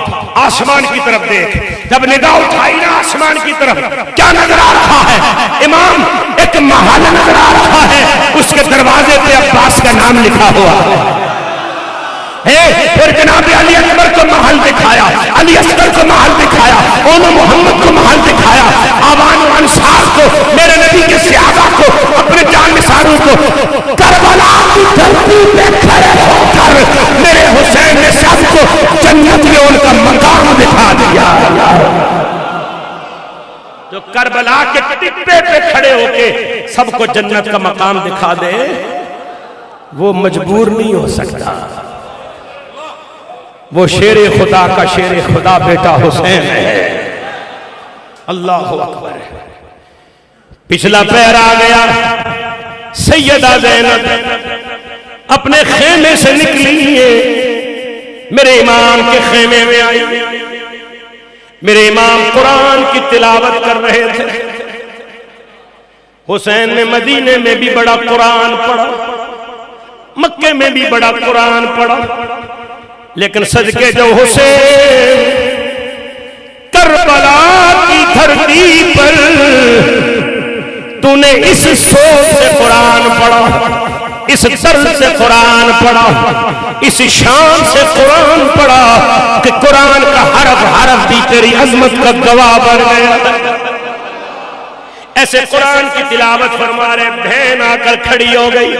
آسمان کی طرف دیکھ. جب نگاہ اٹھائی نا آسمان کی طرف, کیا نظر آ رہا ہے؟ امام ایک محل نظر آ رہا ہے, اس کے دروازے پہ عباس کا نام لکھا ہوا ہے. پھر جناب علی اکبر کو محل دکھایا, علی اصغر کو محل دکھایا, اونو محمد کو محل دکھایا, آوان و انصار کو, میرے نبی کے صحابہ کو, اپنے جان نثاروں کو. کربلا کی دھرتی پہ کھڑے ہو کر میرے حسین نے سب کو جنت میں ان کا مقام دکھا دیا. جو کربلا کے ٹپے پہ کھڑے ہو کے سب کو جنت کا مقام دکھا دے, وہ مجبور نہیں ہو سکتا. وہ شیر خدا کا شیر خدا بیٹا حسین ہے. اللہ اکبر. پچھلا پیر آ گیا. سیدہ زینب اپنے خیمے سے نکلی ہے, میرے امام کے خیمے میں آئی. میرے امام قرآن کی تلاوت کر رہے تھے. حسین نے مدینے میں بھی بڑا قرآن پڑھا, مکے میں بھی بڑا قرآن پڑھا, لیکن صدقے جو حسین کربلا کی دھرتی پر تو نے اس سوچ سے قرآن پڑھا, اس درد سے قرآن پڑھا, اس شان سے قرآن پڑھا کہ قرآن کا حرف حرف بھی تیری عظمت کا گواہ بن گیا. ایسے قرآن کی تلاوت فرما رہے, بہن آ کر کھڑی ہو گئی.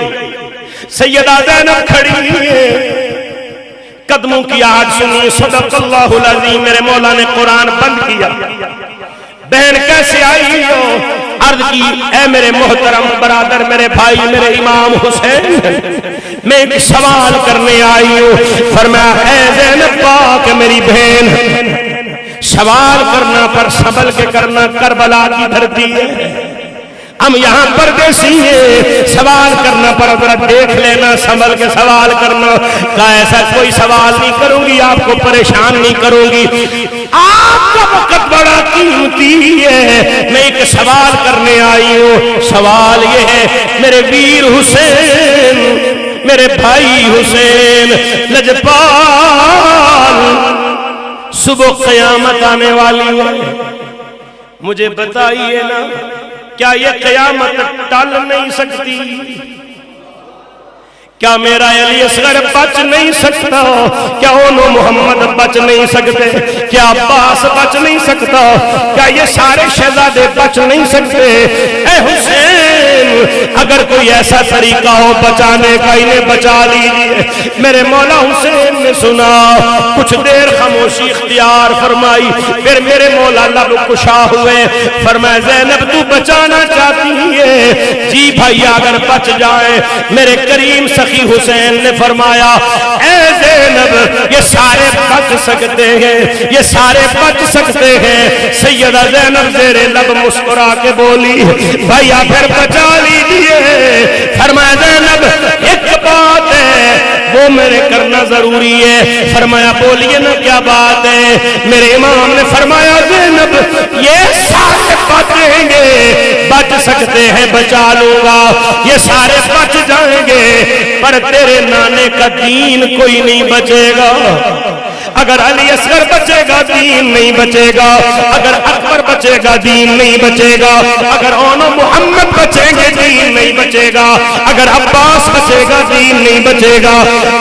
سیدہ زینب کھڑی ہے, قدموں کی آواز سنی. صدق اللہ العظیم. میرے مولا نے قرآن بند کیا. بہن کیسے آئی ہو؟ عرض کی, اے میرے محترم برادر, میرے بھائی, میرے امام حسین, میں ایک سوال کرنے آئی ہوں. فرمایا, اے زینب پاک میری بہن, سوال کرنا پر سنبھل کے کرنا, کربلا کی دھرتی ہے, ہم یہاں پردیسی ہیں, سوال کرنا پر ذرا دیکھ لینا, سنبھل کے سوال کرنا. کہا ایسا کوئی سوال نہیں کروں گی, آپ کو پریشان نہیں کروں گی, آپ کا وقت بڑا قیمتی ہے, میں ایک سوال کرنے آئی ہوں. سوال یہ ہے, میرے ویر حسین, میرے بھائی حسین لجپال, صبح قیامت آنے والی ہے, مجھے بتائیے نا, کیا یہ قیامت ٹل نہیں سکتی؟ کیا میرا علی اصغر بچ نہیں سکتا؟ کیا اونو محمد بچ نہیں سکتے؟ کیا عباس بچ نہیں سکتا؟ کیا یہ سارے شہزادے بچ نہیں سکتے؟ اے حسین, اگر کوئی ایسا طریقہ ہو بچانے کا, انہیں بچا لیجئے. میرے مولا حسین نے سنا, کچھ دیر خاموشی اختیار فرمائی, پھر میرے مولا لب کشا ہوئے. فرمایا, زینب تو بچانا چاہتی ہے؟ جی بھائی, اگر بچ جائے. میرے کریم سخی حسین نے فرمایا, اے زینب, یہ سارے بچ سکتے ہیں, یہ سارے بچ سکتے ہیں. سیدہ زینب زیر لب مسکرا کے بولی, بھائیا پھر بچا لیجئے. فرمایا, زینب ایک بات ہے, وہ میرے کرنا ضروری ہے. فرمایا, بولیے نا کیا بات ہے؟ میرے امام نے فرمایا, زینب یہ سارے بچیں گے, بچ سکتے ہیں, بچا لوں گا, یہ سارے بچ جائیں گے, پر تیرے نانے کا دین کوئی نہیں بچے گا. اگر علی اصغر بچے گا دین نہیں بچے گا, اگر اکبر بچے گا دین نہیں بچے گا, اگر اونو محمد بچیں گے دین نہیں بچے گا, اگر عباس بچے گا دین نہیں بچے گا,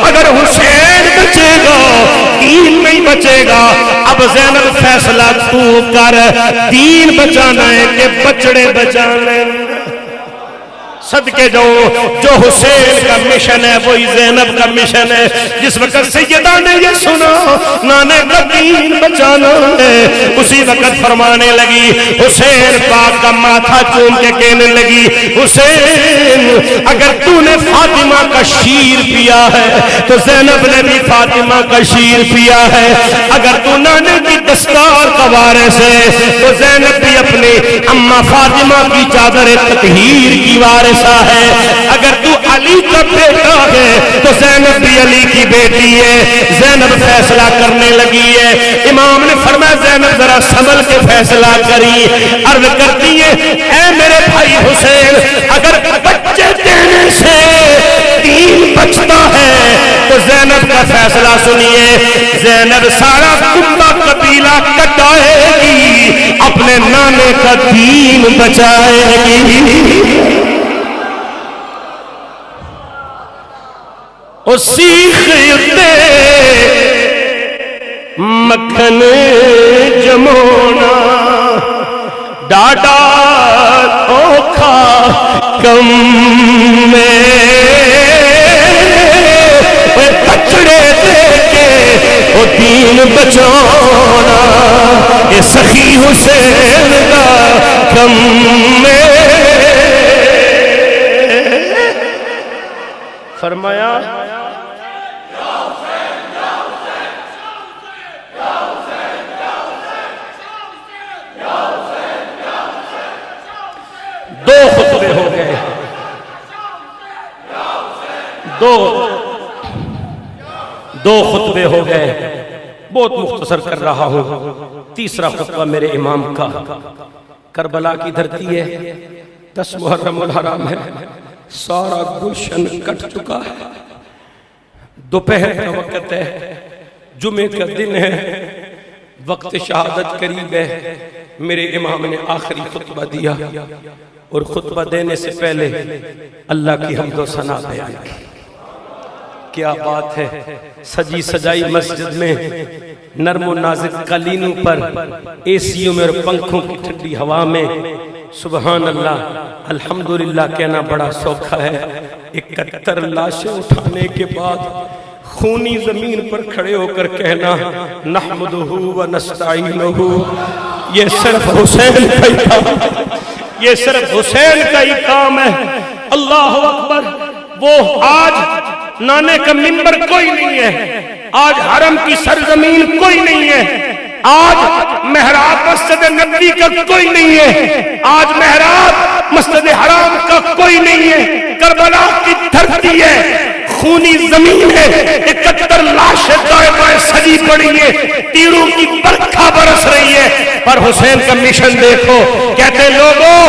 اگر حسین بچے گا دین نہیں بچے گا. اب زینب فیصلہ تو کر, دین بچانا ہے کہ بچڑے بچانے؟ صدقے جو حسین کا مشن ہے وہی زینب کا مشن ہے. جس وقت سیدہ نے یہ سنا نانے کا دین بچانا ہے, اسی وقت فرمانے لگی, حسین پاک کا ماتھا چوم کے کہنے لگی, حسین اگر تو نے فاطمہ کا شیر پیا ہے تو زینب نے بھی فاطمہ کا شیر پیا ہے. اگر تو نانے کی دستار کا وارث ہے تو زینب بھی اپنی اماں فاطمہ کی چادر تطہیر کی وارث ہے. اگر تو علی کا بیٹا ہے تو زینب بھی علی کی بیٹی ہے. زینب فیصلہ کرنے لگی ہے. امام نے فرمایا, زینب ذرا سنبھل کے فیصلہ کری. عرض کرتی ہے, اے میرے بھائی حسین, اگر بچے دینے سے دین بچتا ہے تو زینب کا فیصلہ سنیے. زینب سارا کنبہ قبیلہ کٹائے گی, اپنے نانے کا دین بچائے گی. او سیختے مکھن جمونا, ڈاڈا اوکھا کم میں, بچڑے دے کے او دین بچونا, اے سخی حسین کا کم میں. فرمایا دو خطبے ہو گئے، دو خطبے ہو گئے، بہت مختصر کر رہا ہوں۔ تیسرا خطبہ میرے امام کا، کربلا کی دھرتی ہے، 10 محرم الحرام ہے، سارا گلشن کٹ چکا ہے، دوپہر کا وقت ہے، جمعے کا دن ہے، وقت شہادت قریب ہے۔ میرے امام نے آخری خطبہ دیا اور خطبہ دینے سے پہلے اللہ کی حمد و ثنا بیان کی۔ کیا بات ہے، سجی سجائی مسجد میں، نرم و نازک قالینوں پر، اے سیوں میں اور پنکھوں کی ٹھنڈی ہوا میں، سبحان اللہ، الحمدللہ کہنا بڑا سوکھا ہے۔ 71 لاشیں اٹھانے کے بعد خونی زمین پر کھڑے ہو کر کہنا نحمدہ و نستعینہ، یہ صرف حسین کا ہی کام ہے، یہ صرف حسین کا ہی کام ہے۔ اللہ اکبر۔ وہ آج نانے کا منبر کوئی نہیں ہے، آج حرم کی سرزمین کوئی نہیں ہے، آج محراب مسجد نبوی کا کوئی نہیں ہے، آج محراب مسجد حرام کا کوئی نہیں ہے، کربلا کی دھرتی ہے، خونی زمین ہے، 71 لاشیں دائیں بائیں سجی پڑی ہے، تیروں کی برکھا برس رہی ہے، پر حسین کا مشن دیکھو۔ کہتے لوگوں،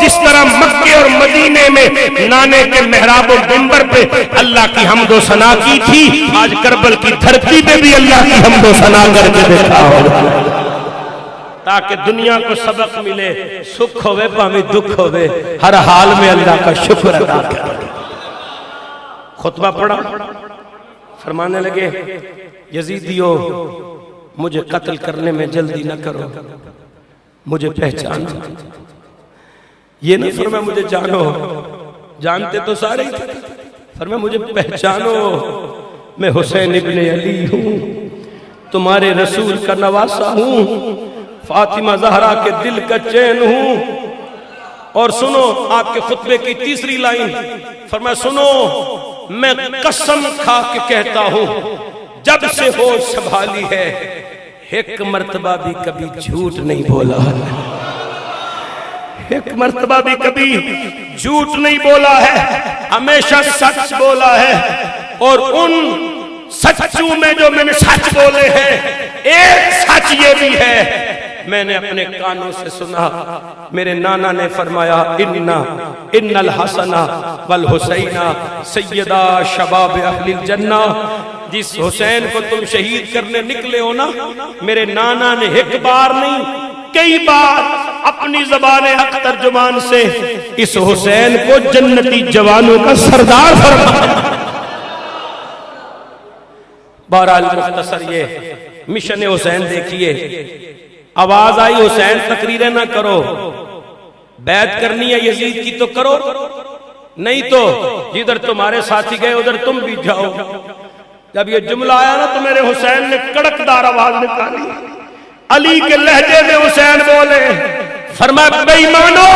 جس طرح مکے اور مدینے میں نانے کے محراب و منبر پہ اللہ کی حمد و ثنا کی تھی، آج کربل کی دھرتی پہ بھی اللہ کی حمد و ثنا کر کے دیکھا ہوگا، تاکہ دنیا کو سبق ملے، سکھ ہوئے پامی دکھ ہوئے، ہر حال میں اللہ کا شکر ادا کرے۔ خطبہ پڑھا، فرمانے لگے یزیدیو مجھے قتل کرنے میں جلدی نہ کرو، مجھے پہچانو۔ یہ نہ فرمایا مجھے جانو، جانتے تو سارے ہی تھے، فرمایا مجھے پہچانو، میں حسین ابن علی ہوں، تمہارے رسول کا نواسہ ہوں، فاطمہ زہرا کے دل کا چین ہوں۔ اور سنو آپ کے خطبے کی تیسری لائن، فرمایا سنو میں قسم کھا کے کہتا ہوں جب سے ہوش سنبھالی ہے ایک مرتبہ بھی کبھی جھوٹ نہیں بولا، ایک مرتبہ بھی کبھی جھوٹ نہیں بولا ہے، ہمیشہ سچ بولا ہے۔ اور ان سچوں میں جو میں نے سچ بولے ہیں، ایک سچ یہ بھی ہے، میں نے اپنے کانوں سے سنا، میرے نانا نے فرمایا ان الحسن والحسین سیدہ شباب اہل الجنہ۔ جس حسین کو تم شہید کرنے نکلے ہو نا، میرے نانا نے ایک بار نہیں کئی بار اپنی زبان حق ترجمان سے اس حسین کو جنتی جوانوں کا سردار فرمایا۔ بہرحال مختصر یہ مشن حسین دیکھیے، آواز آئی حسین تقریریں نہ کرو، بیعت کرنی ہے یزید کی تو کرو، نہیں تو جدھر تمہارے ساتھی گئے ادھر تم بھی جاؤ۔ جب یہ جملہ آیا نا تو میرے حسین نے کڑکدار آواز نکالی، علی کے لہجے میں حسین بولے، فرمایا بے ایمانو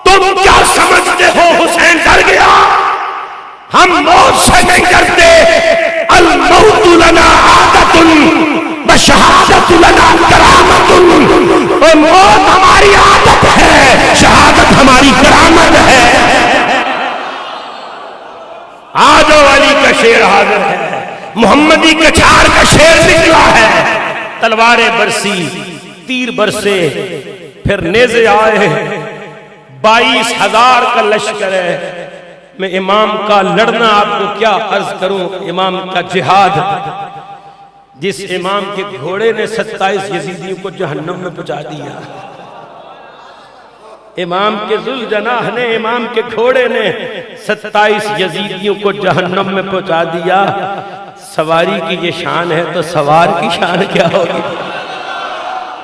تم کیا سمجھتے ہو حسین ڈر گیا؟ ہم موت سے نہیں ڈرتے، الموت لنا عادت بشہادت لنا کرامت، اور موت ہماری عادت ہے، شہادت ہماری کرامت ہے۔ آج علی کا شیر حاضر ہے، محمدی کچھار کا شیر نکلا ہے، تلواریں برسی، تیر برسے، پھر نیزے آئے، 22,000 کا لشکر ہے۔ میں امام کا لڑنا آپ کو کیا عرض کروں، امام کا جہاد، جس امام کے گھوڑے نے 27 یزیدیوں کو جہنم میں پہنچا دیا، امام کے ذوالجناح نے، امام کے گھوڑے نے 27 یزیدیوں کو جہنم میں پہنچا دیا۔ سواری کی یہ شان ہے تو سوار کی شان کیا ہوگی؟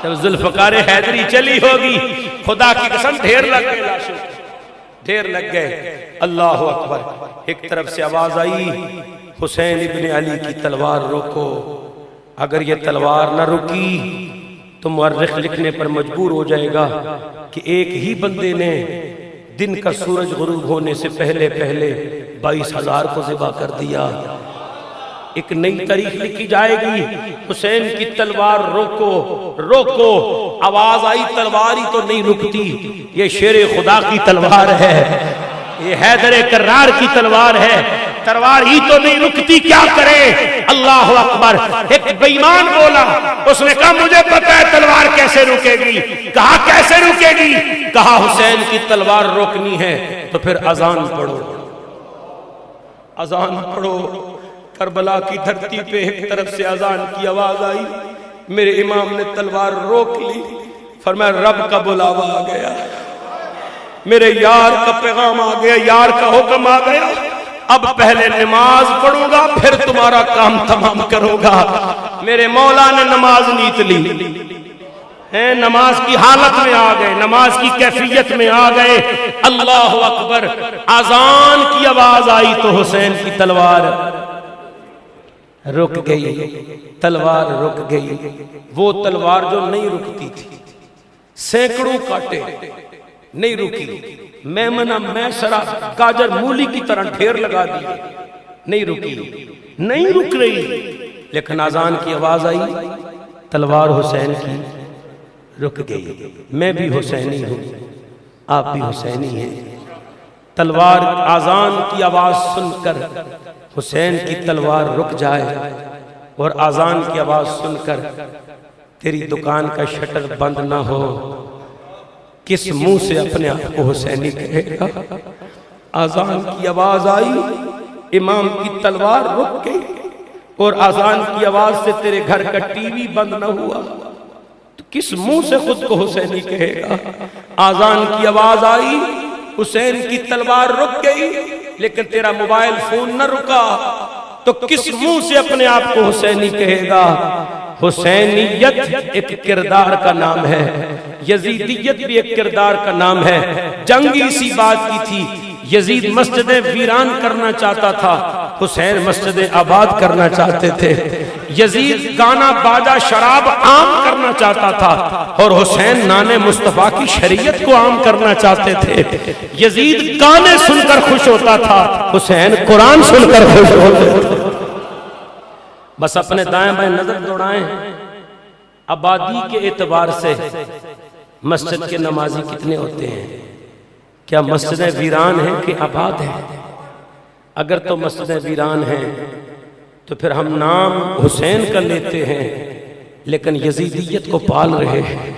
جب ذوالفقار حیدری چلی ہوگی، خدا کی قسم ڈھیر لگ گئے، لاشوں ڈھیر لگ گئے۔ اللہ اکبر۔ ایک طرف سے آواز آئی حسین ابن علی کی تلوار روکو، اگر یہ تلوار نہ رکی تو مورخ لکھنے پر مجبور ہو جائے گا کہ ایک ہی بندے نے دن کا سورج غروب ہونے سے پہلے پہلے 22,000 کو ذبح کر دیا۔ ایک نئی تاریخ لکھی جائے گی، حسین کی تلوار روکو روکو، آواز آئی تلوار ہی تو نہیں رکتی، یہ شیر خدا کی تلوار ہے، یہ حیدر کرار کی تلوار ہے، تلوار ہی تو نہیں رکتی، کیا کرے؟ اللہ اکبر۔ ایک بے ایمان بولا، اس نے کہا مجھے پتا ہے تلوار کیسے رکے گی۔ کہا کیسے رکے گی؟ کہا حسین کی تلوار روکنی ہے تو پھر اذان پڑھو، اذان پڑھو۔ کربلا کی دھرتی پہ ایک طرف سے اذان کی آواز آئی، میرے امام نے تلوار روک لی، فرمایا رب کا بلاوا آ گیا، میرے یار کا پیغام آ گیا، یار کا حکم آ گیا، اب پہلے نماز پڑھوں گا پھر تمہارا کام تمام کروں گا۔ میرے مولا نے نماز نیت لی، نماز کی حالت میں آ گئے، نماز کی کیفیت میں آ گئے۔ اللہ اکبر۔ اذان کی آواز آئی تو حسین کی تلوار رک گئی، تلوار رک گئی، وہ تلوار جو نہیں رکتی تھی، سینکڑوں کاٹے نہیں رکی، میمنہ میسرہ گاجر مولی کی طرح ڈھیر لگا دیے، نہیں رکی، نہیں رک رہی، لیکن اذان کی آواز آئی، تلوار حسین کی رک گئی۔ میں بھی حسینی ہوں، آپ بھی حسینی ہیں۔ تلوار اذان کی آواز سن کر حسین کی تلوار رک جائے اور اذان کی آواز سن کر تیری دکان کا شٹر بند نہ ہو، کس منہ سے اپنے آپ کو حسینی کہے گا؟ اذان کی آواز آئی، امام کی تلوار رک گئی اور اذان کی آواز سے تیرے گھر کا ٹی وی بند نہ ہوا تو کس منہ سے خود کو حسینی کہے گا؟ اذان کی آواز آئی، حسین کی تلوار رک گئی لیکن تیرا موبائل فون نہ رکا تو کس منہ سے اپنے آپ کو حسینی کہے گا؟ حسینیت ایک کردار کا نام ہے، یزیدیت بھی ایک کردار کا نام ہے۔ جنگ اسی بات کی تھی، یزید مسجدیں ویران کرنا چاہتا تھا، حسین مسجدیں آباد کرنا چاہتے تھے۔ یزید گانا باجا شراب عام کرنا چاہتا تھا اور حسین نانے مصطفیٰ کی شریعت کو عام کرنا چاہتے تھے۔ یزید گانے سن کر خوش ہوتا تھا، حسین قرآن سن کر خوش ہوتے تھے۔ بس اپنے دائیں بائیں نظر دوڑائیں، آبادی کے اعتبار سے مسجد کے نمازی کتنے ہوتے ہیں؟ کیا مسجدیں ویران ہیں کہ آباد ہیں؟ اگر تو مسجدیں ویران ہیں تو پھر ہم نام حسین کا لیتے ہیں لیکن یزیدیت کو پال رہے ہیں۔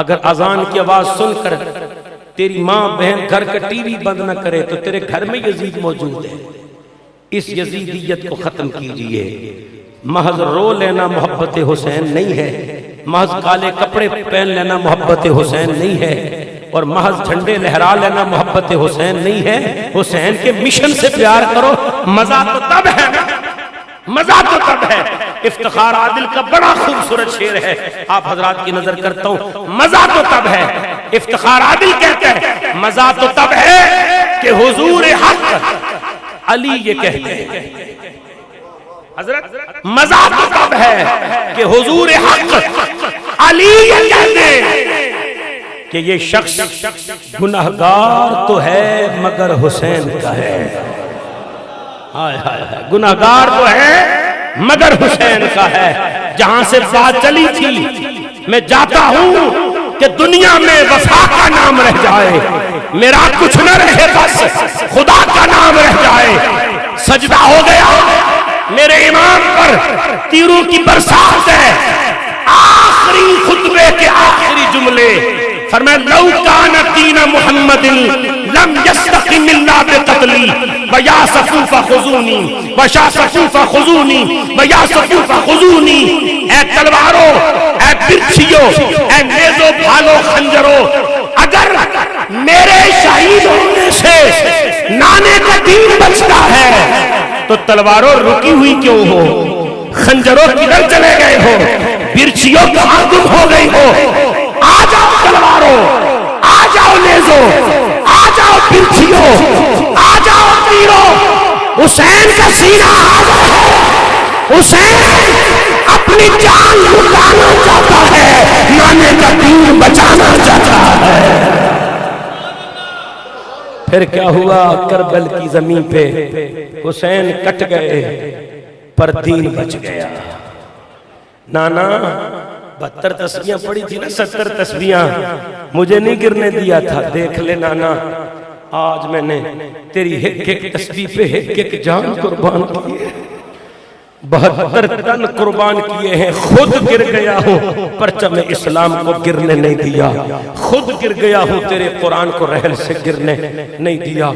اگر اذان کی آواز سن کر تیری ماں بہن گھر کا ٹی وی بند نہ کرے تو تیرے گھر میں یزید موجود ہے۔ اس یزیدیت کو ختم کیجئے۔ محض رو لینا محبت حسین نہیں ہے، محض کالے کپڑے پہن لینا محبت حسین نہیں ہے، اور محض جھنڈے لہرا لینا محبت حسین نہیں ہے۔ حسین کے مشن سے پیار کرو، مزہ تو تب ہے، مزہ تو تب ہے۔ افتخار عادل کا بڑا خوبصورت شعر ہے، آپ حضرات کی نظر کرتا ہوں، مزہ تو تب ہے۔ افتخار عادل کہتے ہیں مزہ تو تب ہے کہ حضور حق علی یہ کہتے ہیں، حضرت مزہ تو تب ہے کہ حضور حق علی یہ کہتے ہیں کہ یہ شخص گناہگار تو ہے مگر حسین کا ہے۔ گناہگار تو ہے مگر حسین کا ہے۔ جہاں سے بات چلی تھی میں جاتا ہوں کہ دنیا میں وفا کا نام رہ جائے، میرا کچھ نہ رہے بس خدا کا نام رہ جائے۔ سجدہ ہو گیا میرے امام پر، تیروں کی برسات ہے، آخری خطبے کے آخری جملے فرمایا لو کان دین محمد لم یستقم الا بقتلی ویا صفوف خذونی وشا صفوف خذونی ویا صفوف خذونی۔ اے تلواروں، اے برچھیوں، اے نیزوں بھالو خنجروں، اگر میرے شہید ہونے سے نانے کا دین بچتا ہے تو تلواروں رکی ہوئی کیوں ہو؟ خنجروں کدھر چلے گئے ہو؟ برچھیوں کہاں گم ہو گئی ہو؟ آ جاؤ تلواروں، آ جاؤ نیزوں، آ جاؤ برچھیوں، آ جاؤ تیروں۔ حسین کا سینہ حاضر ہے، حسین اپنی جان لٹانا چاہتا ہے، نانے کا دین بچانا چاہتا ہے۔ پھر کیا ہوا؟ کربل کی زمین پہ حسین کٹ گئے پر دین بچ گیا۔ نانا 72 تسبیحاں پڑھی تھی نا، 70 تسبیحاں مجھے نہیں گرنے دیا تھا، دیکھ لے نانا آج میں نے تیری ایک ایک تسبیح پہ ایک ایک جان قربان کی ہے، 72 تن قربان کیے ہیں، خود گر گیا ہوں پرچم اسلام کو گرنے نہیں دیا، خود گر گیا ہوں تیرے قرآن کو رحل سے گرنے نہیں دیا۔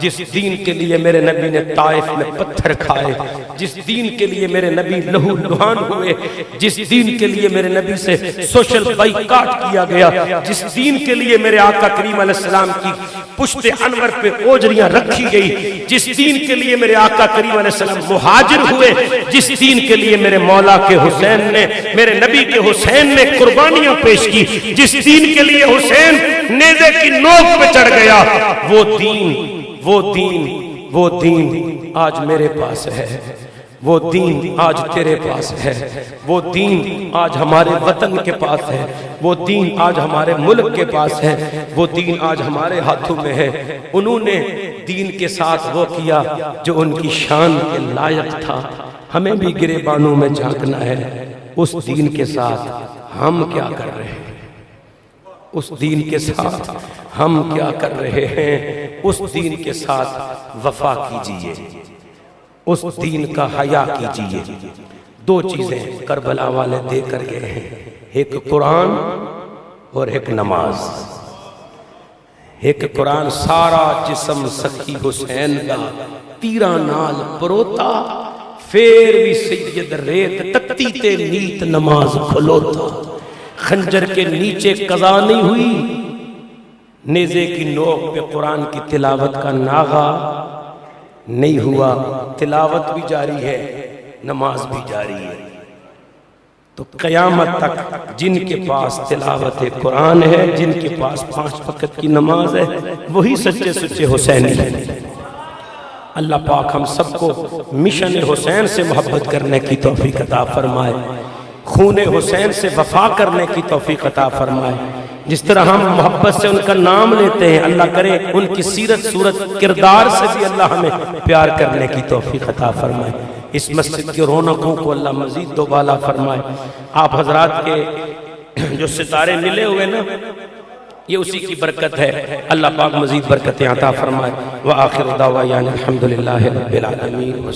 جس دین کے لیے میرے نبی نے طائف میں پتھر کھائے، جس دین کے لیے میرے نبی لہو لہان ہوئے، جس دین کے لیے میرے نبی سے سوشل بائیکاٹ کیا گیا، جس دین کے لیے میرے آقا کریم علیہ السلام کی پشت انور پہ اوجریاں رکھی گئی، جس دین کے لیے میرے آقا کریم علیہ السلام مہاجر ہوئے، جس دین کے لیے میرے مولا کے حسین نے، میرے نبی کے حسین نے قربانیاں پیش کی، جس دین کے لیے حسین نیزے کی نوک پہ چڑھ گیا، وہ دین آج میرے پاس ہے، وہ دین آج تیرے پاس ہے، وہ دین آج ہمارے وطن کے پاس ہے، وہ دین آج ہمارے ملک کے پاس ہے، وہ دین آج ہمارے ہاتھوں میں ہے۔ انہوں نے دین کے ساتھ وہ کیا جو ان کی شان کے لائق تھا، ہمیں بھی گریبانوں میں جھانکنا ہے اس دین کے ساتھ ہم کیا کر رہے ہیں، اس دین کے ساتھ ہم کیا کر رہے ہیں، اس دین کے ساتھ وفا کیجئے، اس دین کا حیا کیجئے۔ 2 چیزیں کربلا والے دے کر گئے ہیں، ایک قرآن اور ایک نماز۔ ایک قرآن، سارا جسم سخی حسین کا تیرا نال پروتا، پھر بھی سید ریت تکتی تے نیت نماز کھلوتا، خنجر کے نیچے قضا نہیں ہوئی، نیزے کی نوک پہ قرآن کی تلاوت کا ناغہ نہیں ہوا، تلاوت بھی جاری ہے، نماز بھی جاری ہے۔ تو قیامت تک جن کے پاس تلاوت قرآن ہے، جن کے پاس 5 وقت کی نماز ہے، وہی سچے سچے حسینی ہیں۔ اللہ پاک ہم سب کو مشن حسین سے محبت کرنے کی توفیق عطا فرمائے، خون حسین سے وفا کرنے کی توفیق عطا فرمائے۔ جس طرح ہم محبت سے ان کا نام لیتے ہیں، اللہ کرے ان کی سیرت صورت کردار سے بھی اللہ ہمیں پیار کرنے کی توفیق عطا فرمائے۔ اس مسجد کی رونقوں کو اللہ مزید دوبالا فرمائے۔ آپ حضرات کے جو ستارے ملے ہوئے نا، یہ اسی کی برکت ہے، اللہ پاک مزید برکتیں عطا فرمائے۔ وآخر دعوانا الحمدللہ رب العالمین۔